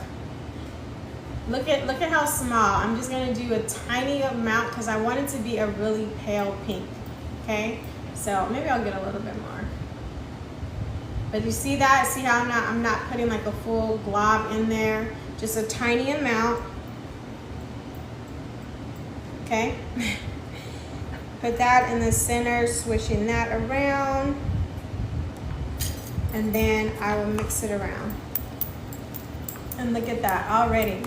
Look at how small. I'm just gonna do a tiny amount because I want it to be a really pale pink, okay? So maybe I'll get a little bit more. But you see that? See how I'm not putting like a full glob in there? Just a tiny amount, okay? Put that in the center, swishing that around. And then I will mix it around. And look at that already.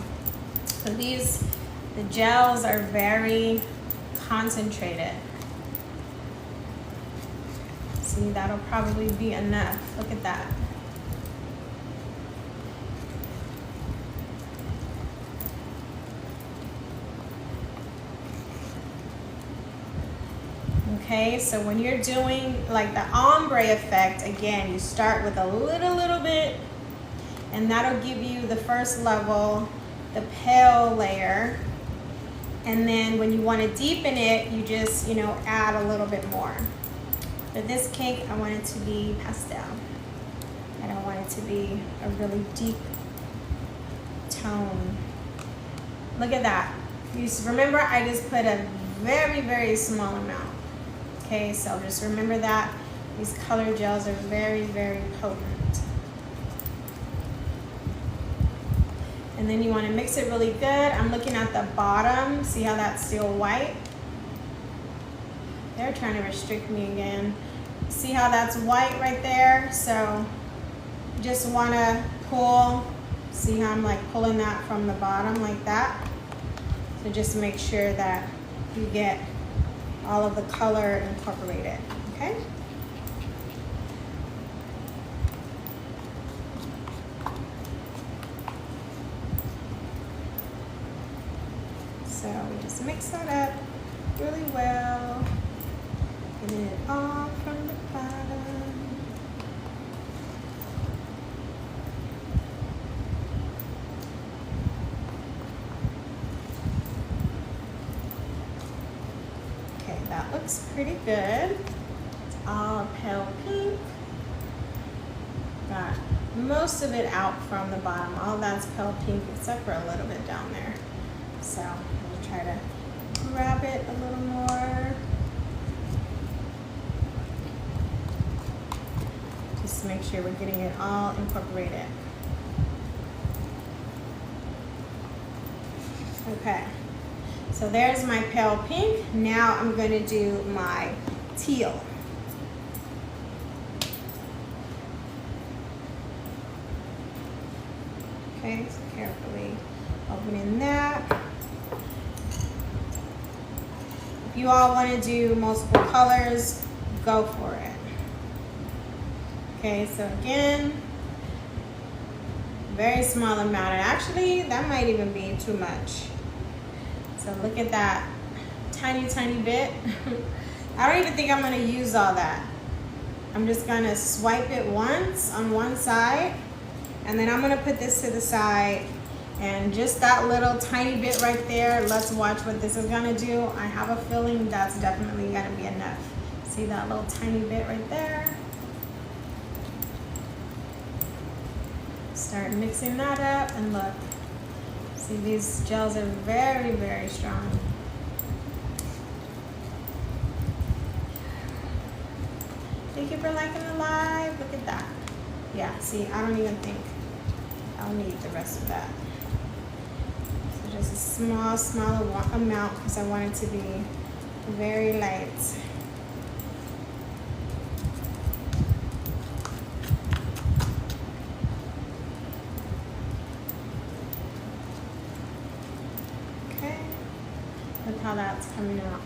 So the gels are very concentrated. See, that'll probably be enough. Look at that. Okay, so when you're doing like the ombre effect, again, you start with a little bit, and that'll give you the first level, the pale layer. And then when you want to deepen it, you just, you know, add a little bit more. For this cake, I want it to be pastel. I don't want it to be a really deep tone. Look at that. You remember, I just put a very, very small amount. Okay, so just remember that. These color gels are very, very potent. And then you want to mix it really good. I'm looking at the bottom. See how that's still white? They're trying to restrict me again. See how that's white right there? So just want to pull. See how I'm like pulling that from the bottom like that? So just make sure that you get all of the color incorporated, okay? So we just mix that up really well. Get it all from the bottom. Okay, that looks pretty good. It's all pale pink. Got most of it out from the bottom. All that's pale pink except for a little bit down there. So we'll try to grab it a little more. Just make sure we're getting it all incorporated. Okay, so there's my pale pink. Now I'm going to do my teal. Okay, so carefully opening that. If you all want to do multiple colors, go for it. Okay, so again, very small amount. And actually, that might even be too much. So look at that, tiny, tiny bit. I don't even think I'm gonna use all that. I'm just gonna swipe it once on one side, and then I'm gonna put this to the side, and just that little tiny bit right there, let's watch what this is gonna do. I have a feeling that's definitely gonna be enough. See that little tiny bit right there? Start mixing that up, and look. See, these gels are very, very strong. Thank you for liking the live. Look at that. Yeah, see, I don't even think I'll need the rest of that. So just a small amount because I want it to be very light. Okay, look how that's coming out.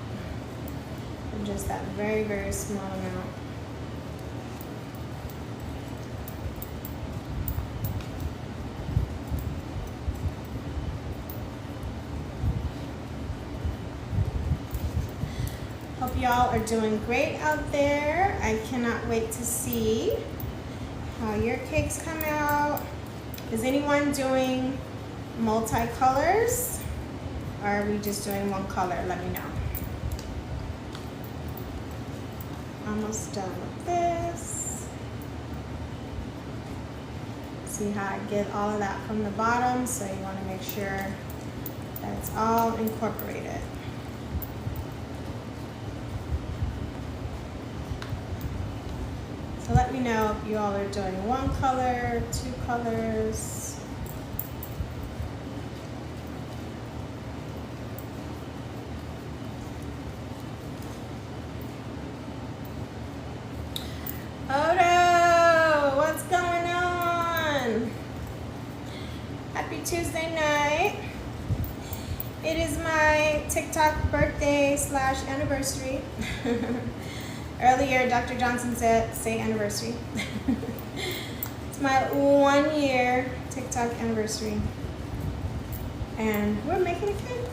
And just that very, very small amount. Hope y'all are doing great out there. I cannot wait to see how your cakes come out. Is anyone doing multicolors, or are we just doing one color? Let me know. Almost done with this. See how I get all of that from the bottom, so you want to make sure that it's all incorporated. So let me know if you all are doing one color, two colors. Odo, what's going on? Happy Tuesday night. It is my TikTok birthday / anniversary. Earlier, Dr. Johnson said, say anniversary. It's my 1 year TikTok anniversary. And we're making a cake.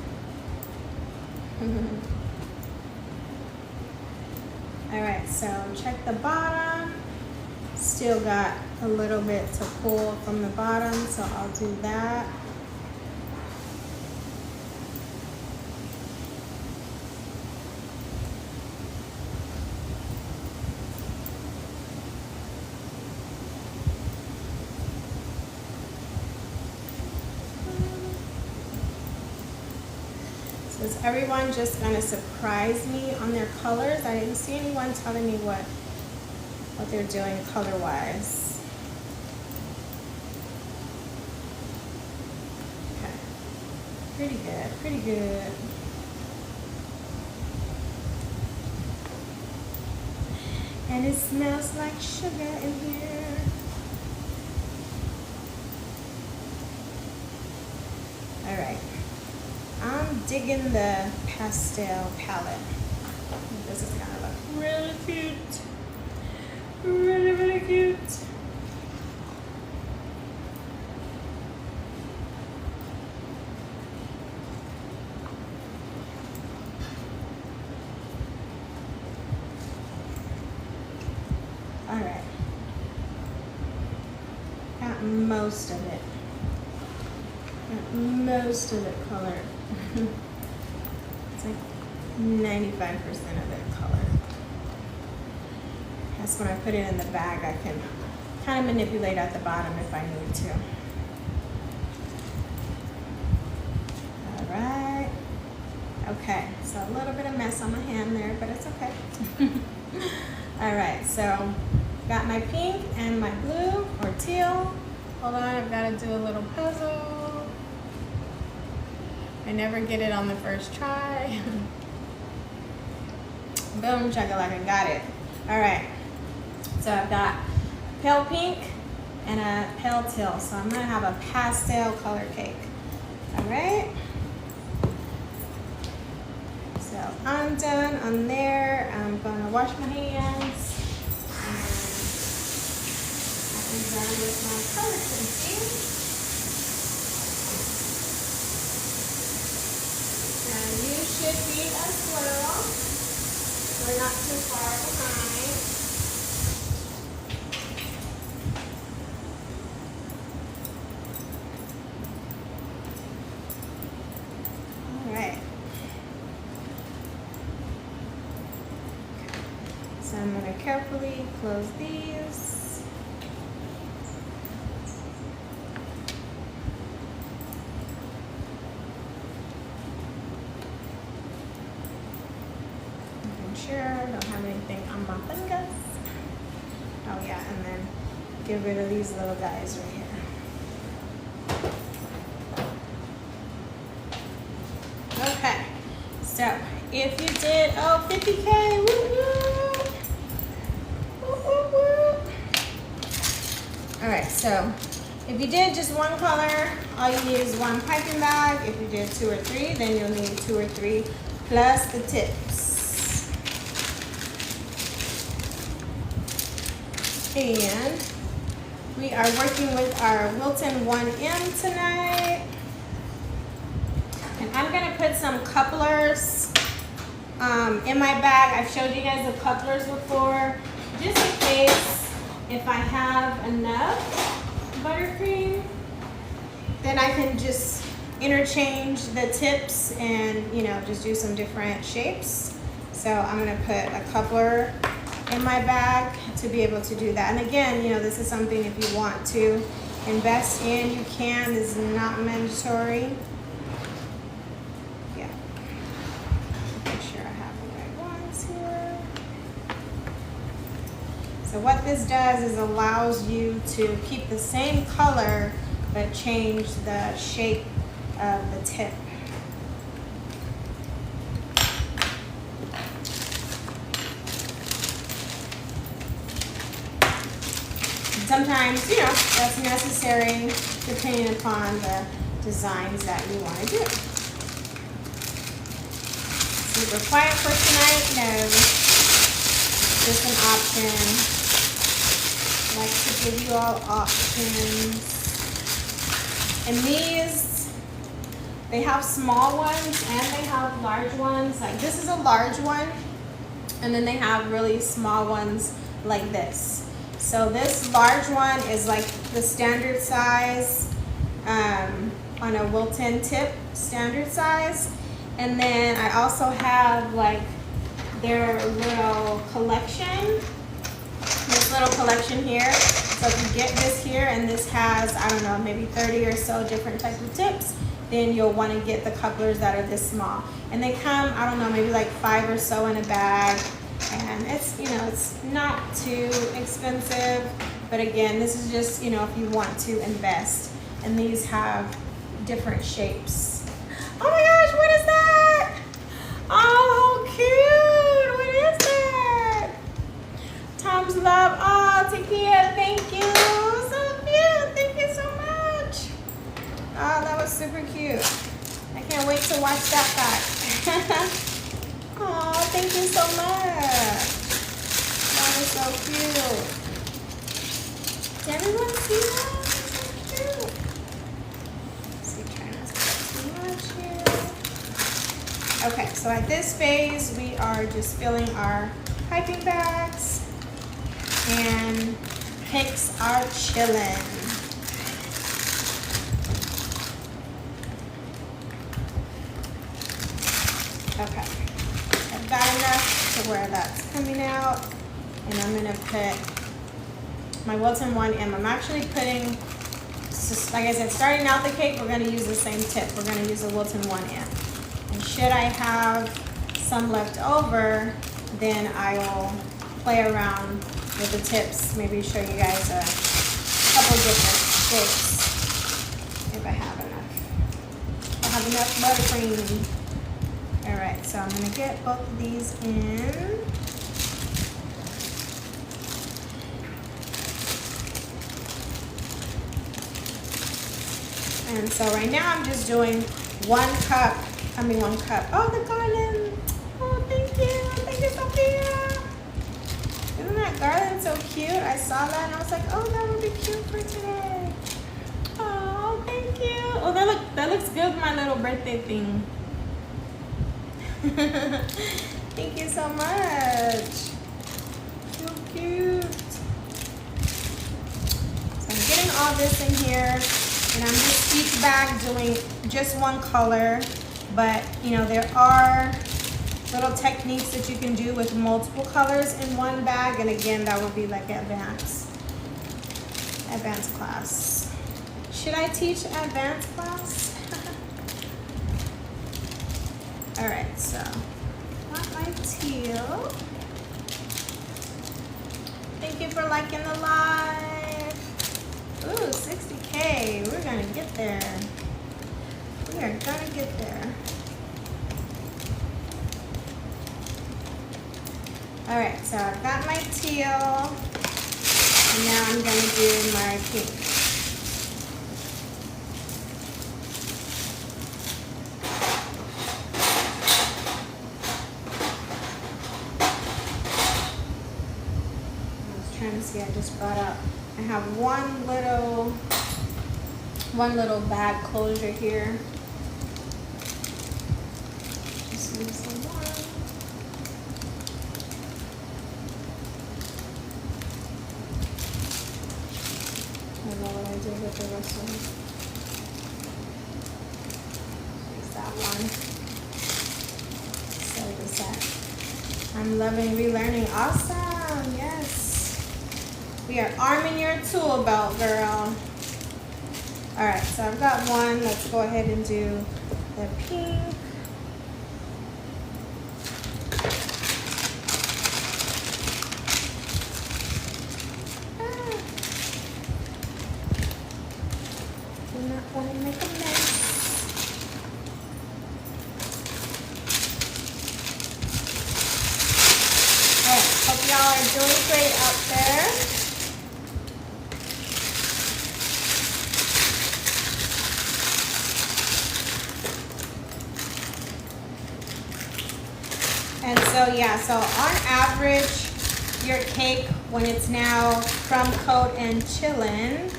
All right, so check the bottom. Still got a little bit to pull from the bottom, so I'll do that. Is everyone just gonna surprise me on their colors? I didn't see anyone telling me what they're doing color-wise. Okay, pretty good, pretty good. And it smells like sugar in here. All right. I'm digging the pastel palette. This is gonna look really cute. Really, really cute. All right. Got most of it. Got most of it colored. It's like 95% of it colored. That's when I put it in the bag, I can kind of manipulate at the bottom if I need to. All right. Okay, so a little bit of mess on my hand there, but it's okay. All right, so got my pink and my blue or teal. Hold on, I've got to do a little puzzle. I never get it on the first try. Boom, chakalaka, got it. All right, so I've got pale pink and a pale teal. So I'm gonna have a pastel color cake. All right. So I'm done on there. I'm gonna wash my hands. with my color tinting. And you should be as well. We're not too far behind. All right. So I'm going to carefully close these. Making sure I don't have anything on my fingers. Oh yeah, and then get rid of these little guys right here. Okay, so if you did, 50K, woo-woo. Woo-woo-woo. All right, so if you did just one color, all you need is one piping bag. If you did 2 or 3, then you'll need 2 or 3 plus the tips. And we are working with our Wilton 1M tonight. And I'm gonna put some couplers in my bag. I've showed you guys the couplers before, just in case if I have enough buttercream, then I can just interchange the tips and, you know, just do some different shapes. So I'm gonna put a coupler in my bag to be able to do that. And again, you know, this is something if you want to invest in, you can. This is not mandatory. Yeah. Make sure I have the right ones here. So what this does is allows you to keep the same color but change the shape of the tip. Sometimes, you know, that's necessary depending upon the designs that you want to do. Super quiet for tonight? No. Just an option. I like to give you all options. And these, they have small ones and they have large ones. Like this is a large one. And then they have really small ones like this. So this large one is like the standard size on a Wilton tip, standard size. And then I also have like their little collection, this little collection here. So if you get this here and this has, I don't know, maybe 30 or so different types of tips, then you'll want to get the couplers that are this small. And they come, I don't know, maybe like 5 or so in a bag. And it's, you know, it's not too expensive, but again, this is just, you know, if you want to invest. And these have different shapes. Oh my gosh, what is that? Oh, cute. What is that? Tom's Love. Oh, Takia, thank you. So cute. Thank you so much. Oh, that was super cute. I can't wait to watch that back. Oh, thank you so much. That is so cute. Did everyone see that? That's so cute. Let's see, try not to get too much here. Okay, so at this phase, we are just filling our piping bags and picks are chilling. Okay. Got enough to where that's coming out, and I'm gonna put my Wilton 1M. I'm actually putting, just like I said, starting out the cake, we're gonna use the same tip. We're gonna use a Wilton 1M. And should I have some left over, then I will play around with the tips. Maybe show you guys a couple different shapes if I have enough. I have enough buttercream. All right, so I'm gonna get both of these in. And so right now I'm just doing 1 cup. Oh, the garland. Oh, thank you, Sophia. Isn't that that garland so cute? I saw that and I was like, oh, that would be cute for today. Oh, thank you. Oh, that looks good with my little birthday thing. Thank you so much. So cute. So I'm getting all this in here, and I'm just each bag doing just one color. But you know, there are little techniques that you can do with multiple colors in one bag, and again, that would be like advanced class. Should I teach advanced class? All right, so got my teal. Thank you for liking the live. Ooh, 60K. We're gonna get there. We are gonna get there. All right, so I've got my teal, and now I'm gonna do my pink. Trying to see, I just brought up, I have one little bag closure here. Just use the one. I don't know what I did with the rest of it. Use that one. So is that. I'm loving relearning. Awesome, yes. We are arming your tool belt, girl. All right, so I've got one. Let's go ahead and do the pink. Do not want to make a mess. All right, hope y'all are doing great out there. And so yeah, so on average, your cake, when it's now crumb coat and chillin',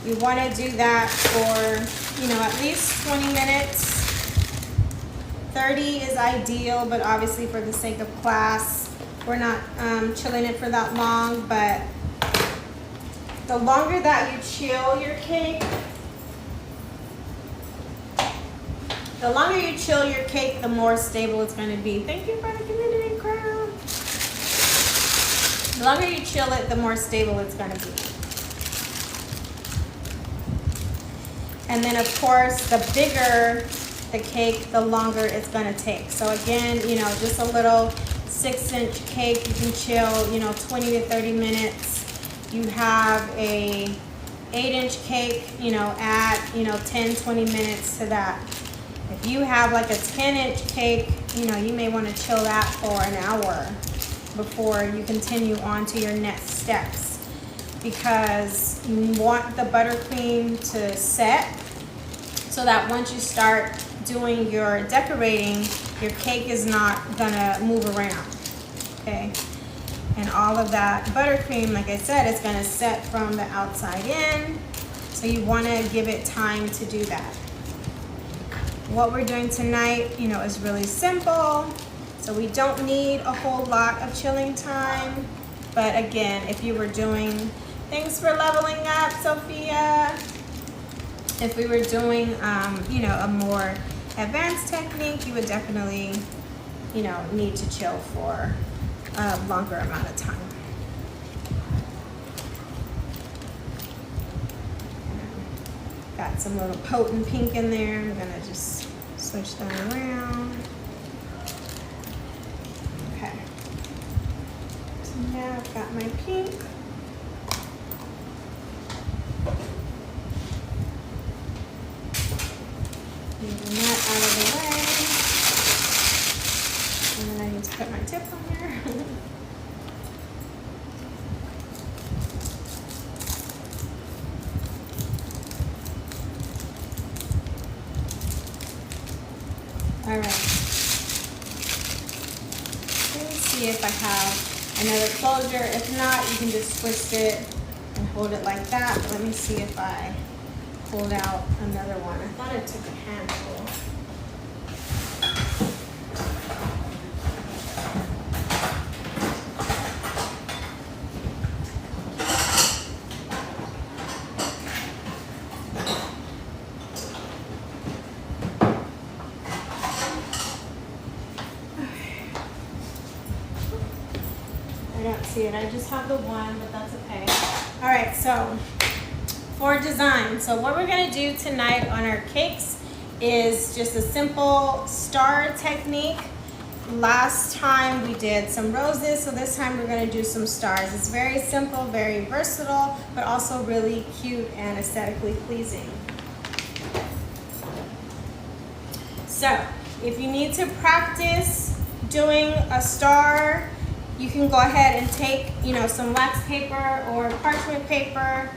you want to do that for, you know, at least 20 minutes. 30 is ideal, but obviously for the sake of class, we're not chilling it for that long. But the longer that you chill your cake, the longer you chill your cake, the more stable it's going to be. Thank you for the community crown. The longer you chill it, the more stable it's going to be. And then of course, the bigger the cake, the longer it's going to take. So again, you know, just a little 6-inch cake, you can chill, you know, 20 to 30 minutes. You have a 8-inch cake, you know, add, you know, 10, 20 minutes to that. If you have like a 10-inch cake, you know, you may want to chill that for an hour before you continue on to your next steps, because you want the buttercream to set so that once you start doing your decorating, your cake is not gonna move around, okay? And all of that buttercream, like I said, is gonna set from the outside in, so you wanna give it time to do that. What we're doing tonight, you know, is really simple. So we don't need a whole lot of chilling time. But again, if you were doing things for leveling up, Sophia, if we were doing, you know, a more advanced technique, you would definitely, you know, need to chill for a longer amount of time. Got some little potent pink in there. I'm gonna just switch that around. Okay. So now I've got my pink. Moving that out of the way. And then I need to put my tip on there. All right. Let me see if I have another closure. If not, you can just twist it and hold it like that. But let me see if I pulled out another one. I thought I took a handful. I don't see it. I just have the one, but that's okay. All right, so for design, so what we're gonna do tonight on our cakes is just a simple star technique. Last time we did some roses, so this time we're gonna do some stars. It's very simple, very versatile, but also really cute and aesthetically pleasing. So if you need to practice doing a star, you can go ahead and take, some wax paper or parchment paper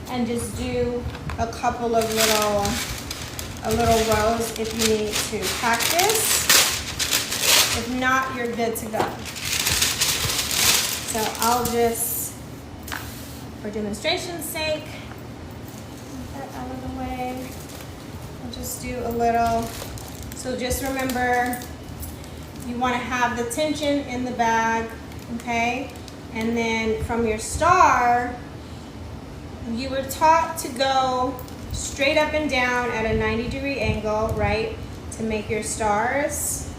and just do a couple of little rows if you need to practice. If not, you're good to go. So I'll just, for demonstration's sake, get that out of the way. I'll just do a little. So just remember, you want to have the tension in the bag, okay? And then from your star, you were taught to go straight up and down at a 90-degree angle, right? To make your stars.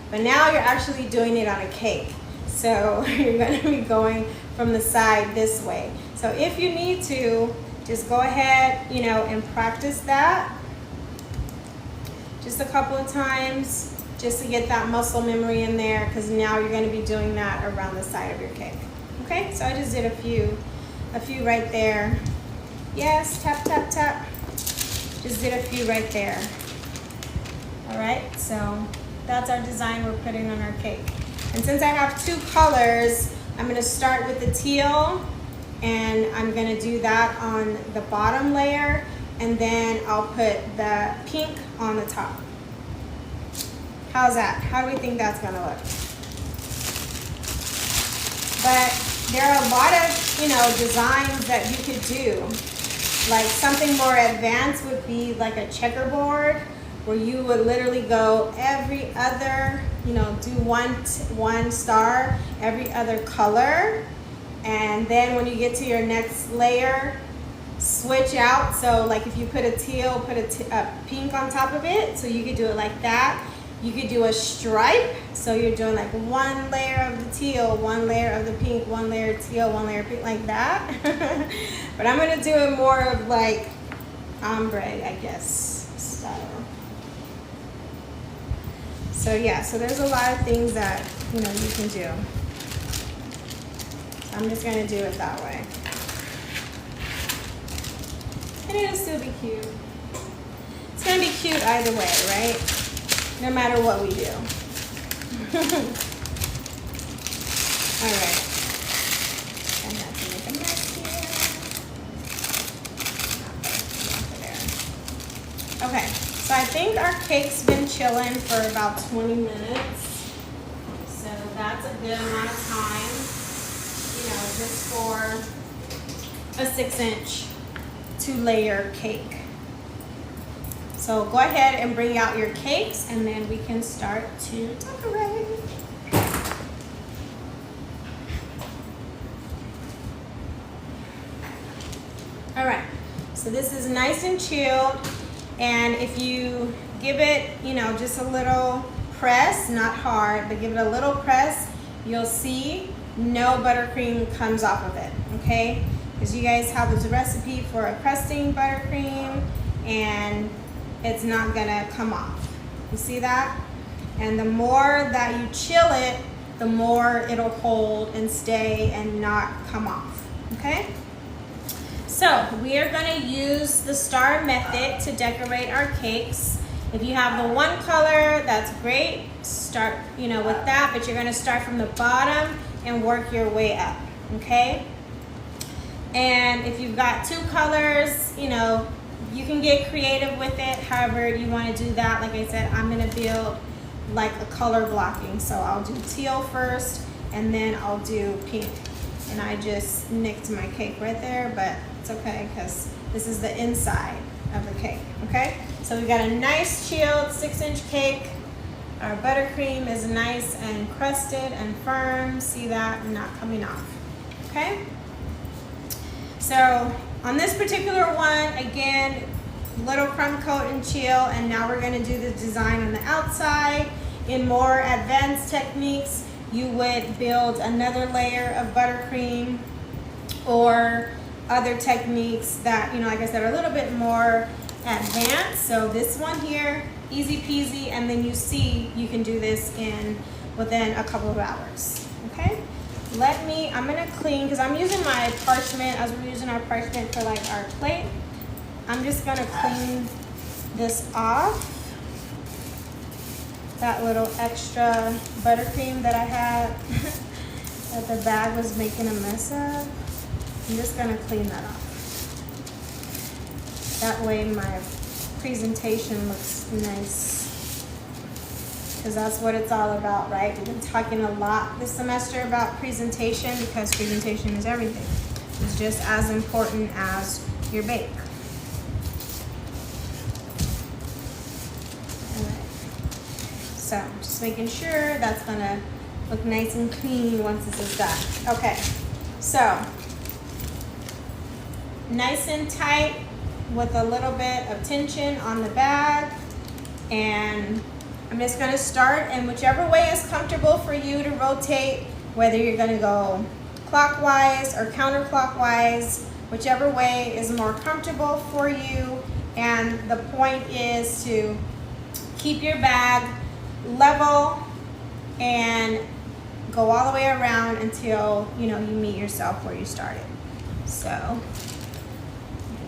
But now you're actually doing it on a cake. So you're gonna be going from the side this way. So if you need to, just go ahead, and practice that just a couple of times, just to get that muscle memory in there, because now you're going to be doing that around the side of your cake. Okay, so I just did a few right there. Yes, tap, tap, tap. Just did a few right there. All right, so that's our design we're putting on our cake. And since I have two colors, I'm going to start with the teal, and I'm going to do that on the bottom layer, and then I'll put the pink on the top. How's that? How do we think that's gonna look? But there are a lot of, designs that you could do. Like something more advanced would be like a checkerboard, where you would literally go every other, do one star, every other color. And then when you get to your next layer, switch out. So like if you put a teal, put a pink on top of it. So you could do it like that. You could do a stripe, so you're doing like one layer of the teal, one layer of the pink, one layer of teal, one layer of pink, like that. But I'm gonna do it more of like ombre, I guess, style. So yeah, so there's a lot of things that, you can do. So I'm just gonna do it that way. And it'll still be cute. It's gonna be cute either way, right? No matter what we do. All right. I'm not gonna make a mess here. There. Okay, so I think our cake's been chilling for about 20 minutes. So that's a good amount of time, just for a 6-inch 2-layer cake. So go ahead and bring out your cakes, and then we can start to decorate. All right, so this is nice and chilled, and if you give it, just a little press, not hard, but give it a little press, you'll see no buttercream comes off of it, okay? Because you guys have this recipe for a crusting buttercream, and it's not gonna come off. You see that? And the more that you chill it, the more it'll hold and stay and not come off, okay? So we are gonna use the star method to decorate our cakes. If you have the one color, that's great. Start, with that, but you're gonna start from the bottom and work your way up, okay? And if you've got two colors, you can get creative with it, however you want to do that. Like I said, I'm going to build like a color blocking. So I'll do teal first, and then I'll do pink. And I just nicked my cake right there, but it's okay because this is the inside of the cake, okay? So we got a nice chilled 6-inch cake. Our buttercream is nice and crusted and firm. See that? Not coming off, okay? So on this particular one, again, little crumb coat and chill, and now we're gonna do the design on the outside. In more advanced techniques, you would build another layer of buttercream, or other techniques that, you know, like I said, are a little bit more advanced. So this one here, easy peasy, and then you see you can do this within a couple of hours, okay? I'm gonna clean, because I'm using my parchment, as we're using our parchment for like our plate. I'm just gonna clean this off, that little extra buttercream that I had that the bag was making a mess of. I'm just gonna clean that off. That way my presentation looks nice, because that's what it's all about, right? We've been talking a lot this semester about presentation, because presentation is everything. It's just as important as your bake. All right. So just making sure that's gonna look nice and clean once this is done. Okay, so nice and tight with a little bit of tension on the bag, and I'm just gonna start, and whichever way is comfortable for you to rotate, whether you're gonna go clockwise or counterclockwise, whichever way is more comfortable for you. And the point is to keep your bag level and go all the way around until you meet yourself where you started. So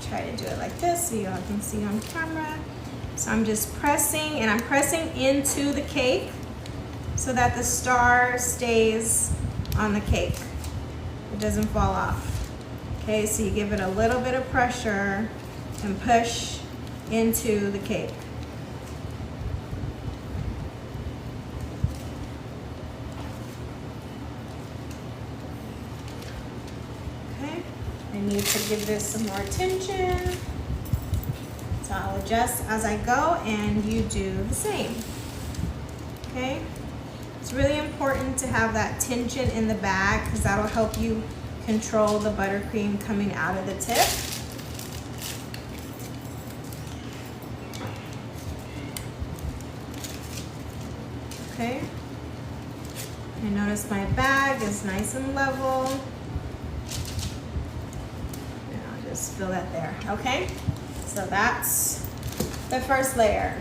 try to do it like this so y'all can see on camera. So I'm just pressing, and I'm pressing into the cake so that the star stays on the cake. It doesn't fall off. Okay, so you give it a little bit of pressure and push into the cake. I need to give this some more tension. So I'll adjust as I go, and you do the same. Okay? It's really important to have that tension in the bag, because that'll help you control the buttercream coming out of the tip. Okay? And notice my bag is nice and level. Just fill that there, okay? So that's the first layer.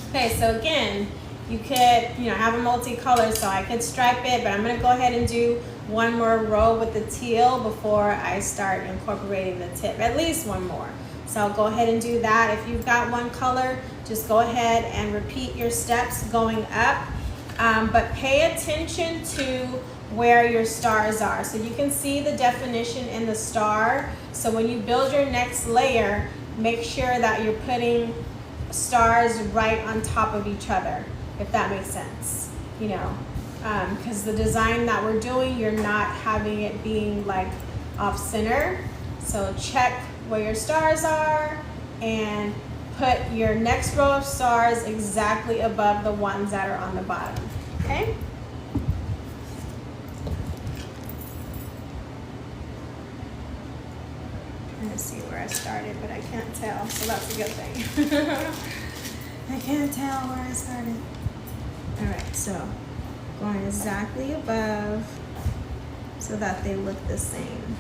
Okay, so again, you could, have a multicolor, so I could stripe it, but I'm gonna go ahead and do one more row with the teal before I start incorporating the tip, at least one more. So I'll go ahead and do that. If you've got one color, just go ahead and repeat your steps going up, but pay attention to where your stars are. So you can see the definition in the star. So when you build your next layer, make sure that you're putting stars right on top of each other, if that makes sense. Because the design that we're doing, you're not having it being like off center. So check where your stars are and put your next row of stars exactly above the ones that are on the bottom, okay? Let's see where I started, but I can't tell, so that's a good thing. I can't tell where I started. All right, so going exactly above so that they look the same.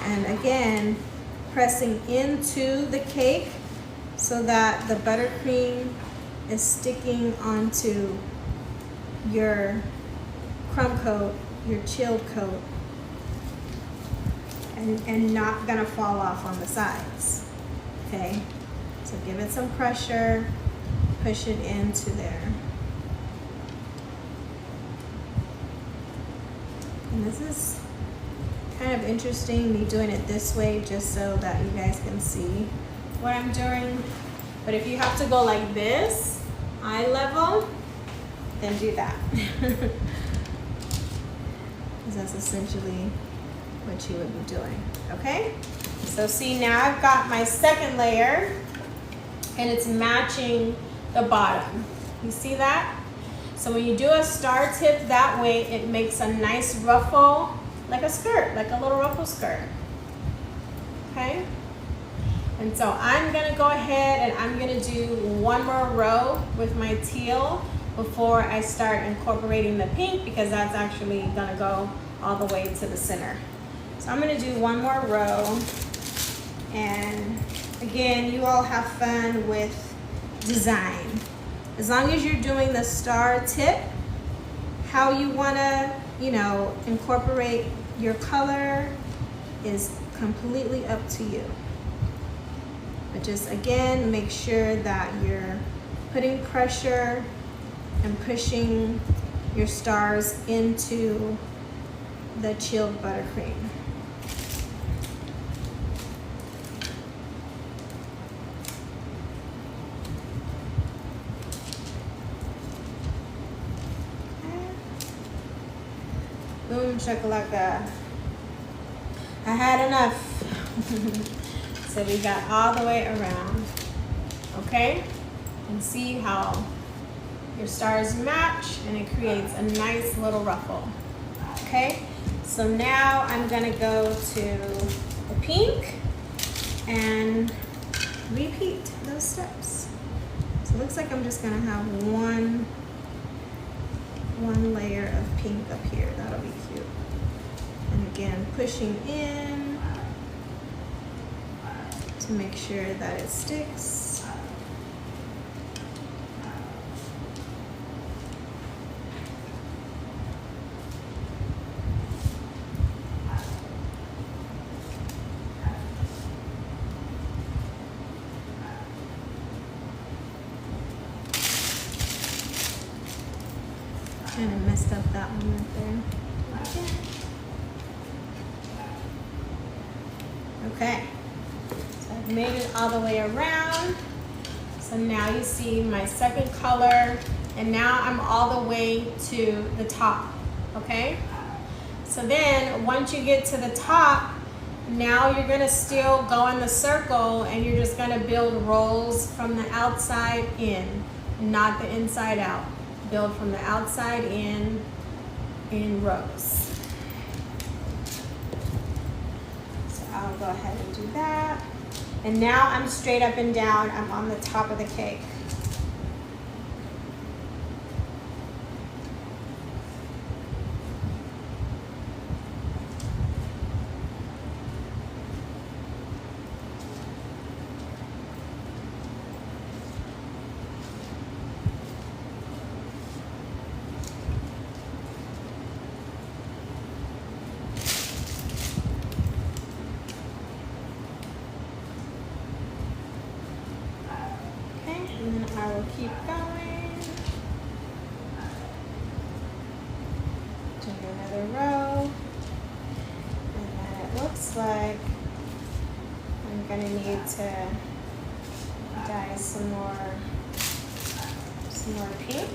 And again, pressing into the cake so that the buttercream is sticking onto your crumb coat, your chilled coat, and not gonna fall off on the sides, okay? So give it some pressure, push it into there. And this is kind of interesting, me doing it this way, just so that you guys can see what I'm doing. But if you have to go like this, eye level, then do that. Because that's essentially what you would be doing, okay? So see, now I've got my second layer and it's matching the bottom. You see that? So when you do a star tip that way, it makes a nice ruffle, like a skirt, like a little ruffle skirt, okay? And so I'm gonna go ahead and I'm gonna do one more row with my teal before I start incorporating the pink, because that's actually gonna go all the way to the center. So I'm gonna do one more row. And again, you all have fun with design. As long as you're doing the star tip, how you wanna, incorporate your color is completely up to you. But just again, make sure that you're putting pressure and pushing your stars into the chilled buttercream. Boom, shakalaka. I had enough. So we got all the way around, okay? And see how your stars match and it creates a nice little ruffle, okay? So now I'm gonna go to the pink and repeat those steps. So it looks like I'm just gonna have one layer of pink up here. That'll be cute. And again, pushing in to make sure that it sticks. Kind of messed up that one right there. Okay, so I've made it all the way around. So now you see my second color, and now I'm all the way to the top, okay? So then once you get to the top, now you're gonna still go in the circle and you're just gonna build rolls from the outside in, not the inside out. Build from the outside in rows. So I'll go ahead and do that. And now I'm straight up and down. I'm on the top of the cake. And then I will keep going. Do another row. And then it looks like I'm gonna need to dye some more pink.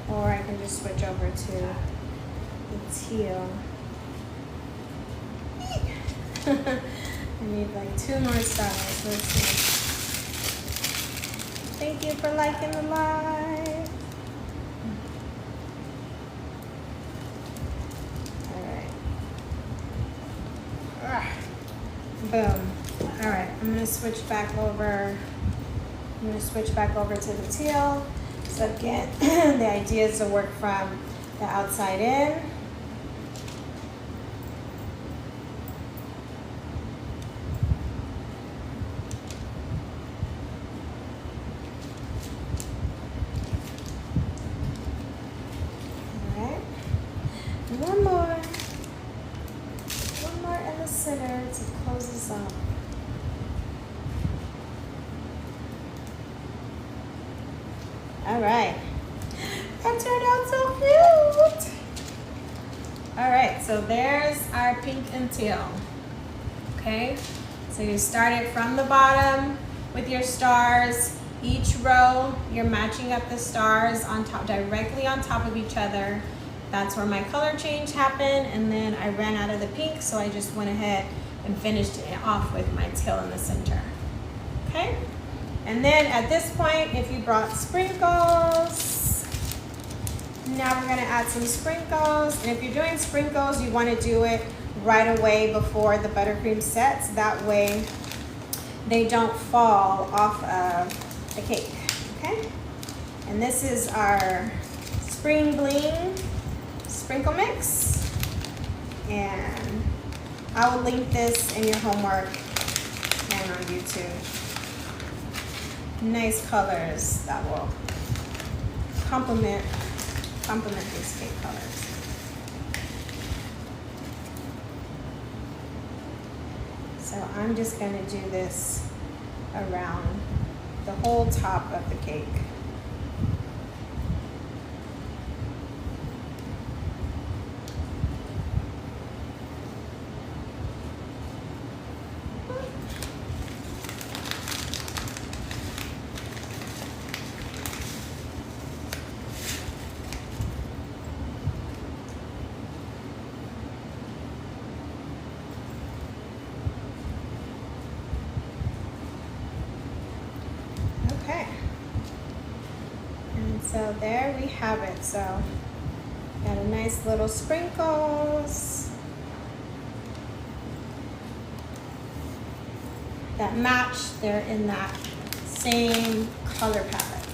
Or I can just switch over to the teal. I need like 2 more stars. Let's see. Thank you for liking the live. All right. Boom. All right, I'm gonna switch back over. I'm gonna switch back over to the teal. So again, the idea is to work from the outside in. One more in the center to close this up. All right, that turned out so cute. All right, so there's our pink and teal. Okay, so you started from the bottom with your stars. Each row, you're matching up the stars on top, directly on top of each other. That's where my color change happened, and then I ran out of the pink, so I just went ahead and finished it off with my tail in the center. Okay? And then at this point, if you brought sprinkles, now we're gonna add some sprinkles. And if you're doing sprinkles, you wanna do it right away before the buttercream sets. That way they don't fall off of the cake, okay? And this is our Spring Bling sprinkle mix. And I will link this in your homework and on YouTube. Nice colors that will complement these cake colors. So I'm just gonna do this around the whole top of the cake. So there we have it. So got a nice little sprinkles that match. They're in that same color palette.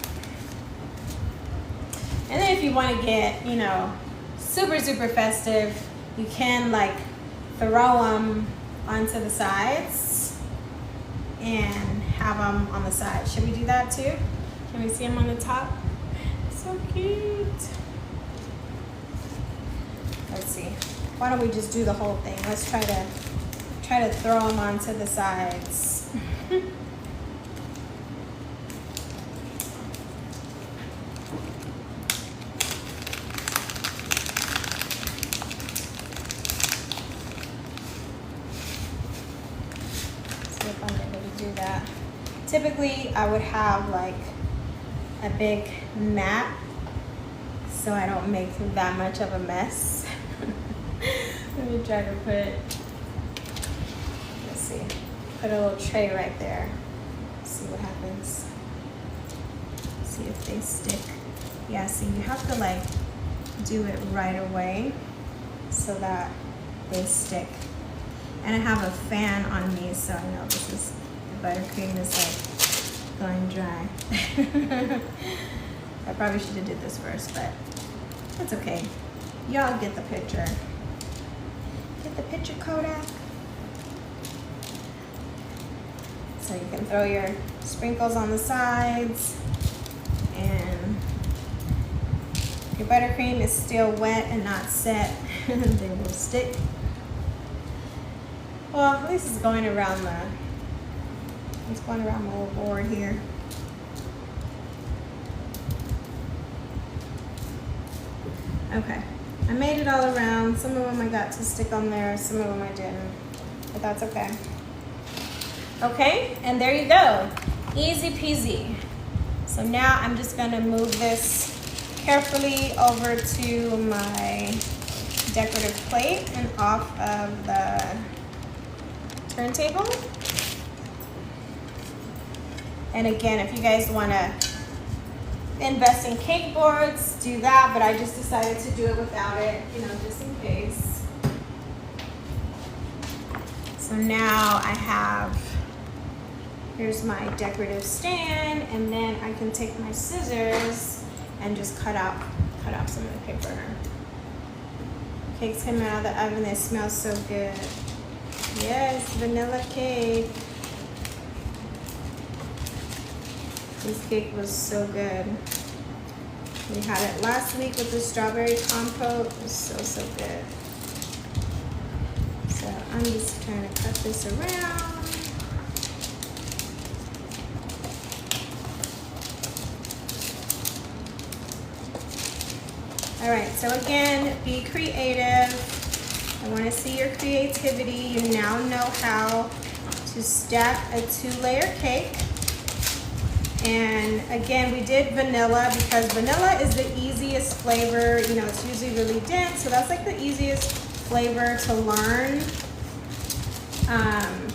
And then if you want to get, you know, super festive, you can like throw them onto the sides and have them on the side. Should we do that too? Can we see them on the top? So cute. Let's see. Why don't we just do the whole thing? Let's try to throw them onto the sides. See if I'm able to do that. Typically, I would have like a big mat so I don't make that much of a mess. Let me try to put, let's see, put a little tray right there. See what happens. See if they stick. Yeah, see, you have to like do it right away so that they stick. And I have a fan on me, so I know this is, the buttercream is like going dry. I probably should have did this first, but that's okay. Y'all get the picture. Get the picture, Kodak. So you can throw your sprinkles on the sides, and if your buttercream is still wet and not set, they will stick. Well, at least it's going around my little board here. Okay, I made it all around. Some of them I got to stick on there, some of them I didn't, but that's okay. Okay, and there you go. Easy peasy. So now I'm just gonna move this carefully over to my decorative plate and off of the turntable. And again, if you guys wanna invest in cake boards, do that, but I just decided to do it without it, you know, just in case. So now I have, here's my decorative stand, and then I can take my scissors and just cut out some of the paper. Cakes coming out of the oven, they smell so good. Yes, vanilla cake. This cake was so good. We had it last week with the strawberry compote. It was so good. So I'm just trying to cut this around. All right, so again, be creative. I want to see your creativity. You now know how to stack a 2-layer cake. And again, we did vanilla because vanilla is the easiest flavor. You know, it's usually really dense, so that's like the easiest flavor to learn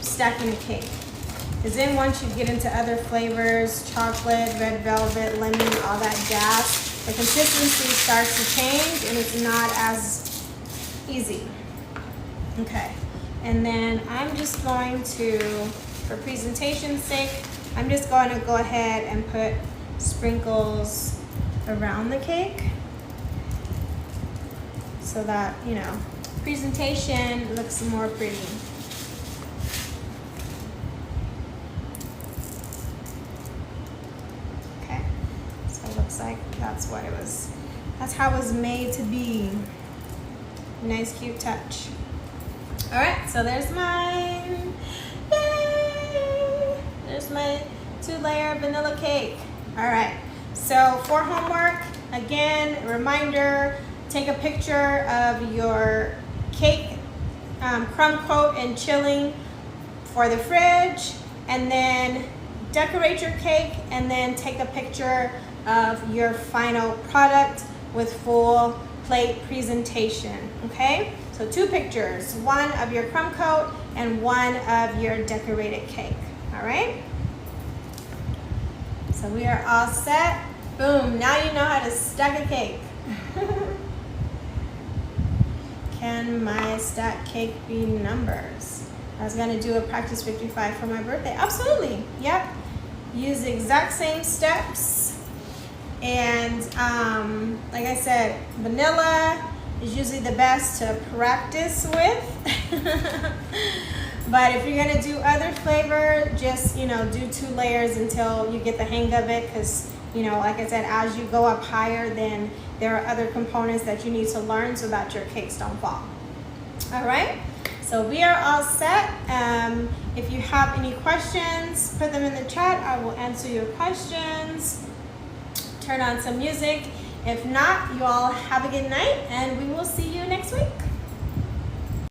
stacking a cake. Because then once you get into other flavors, chocolate, red velvet, lemon, all that jazz, the consistency starts to change and it's not as easy. Okay, and then I'm just going to, for presentation's sake, I'm just going to go ahead and put sprinkles around the cake so that, you know, presentation looks more pretty. Okay, so it looks like that's what it was. That's how it was made to be. Nice, cute touch. All right, so there's mine. Yay! There's my 2-layer vanilla cake. All right, so for homework, again, reminder, take a picture of your cake crumb coat and chilling for the fridge, and then decorate your cake, and then take a picture of your final product with full plate presentation, okay? So 2 pictures, one of your crumb coat and one of your decorated cake, all right? So we are all set. Boom, now you know how to stack a cake. Can my stack cake be numbers? I was gonna do a practice 55 for my birthday. Absolutely, yep. Use the exact same steps. And like I said, vanilla is usually the best to practice with. But if you're gonna do other flavor, just, you know, do 2 layers until you get the hang of it, because, you know, like I said, as you go up higher, then there are other components that you need to learn so that your cakes don't fall. All right, so we are all set. If you have any questions, put them in the chat. I will answer your questions. Turn on some music. If not, you all have a good night, and we will see you next week.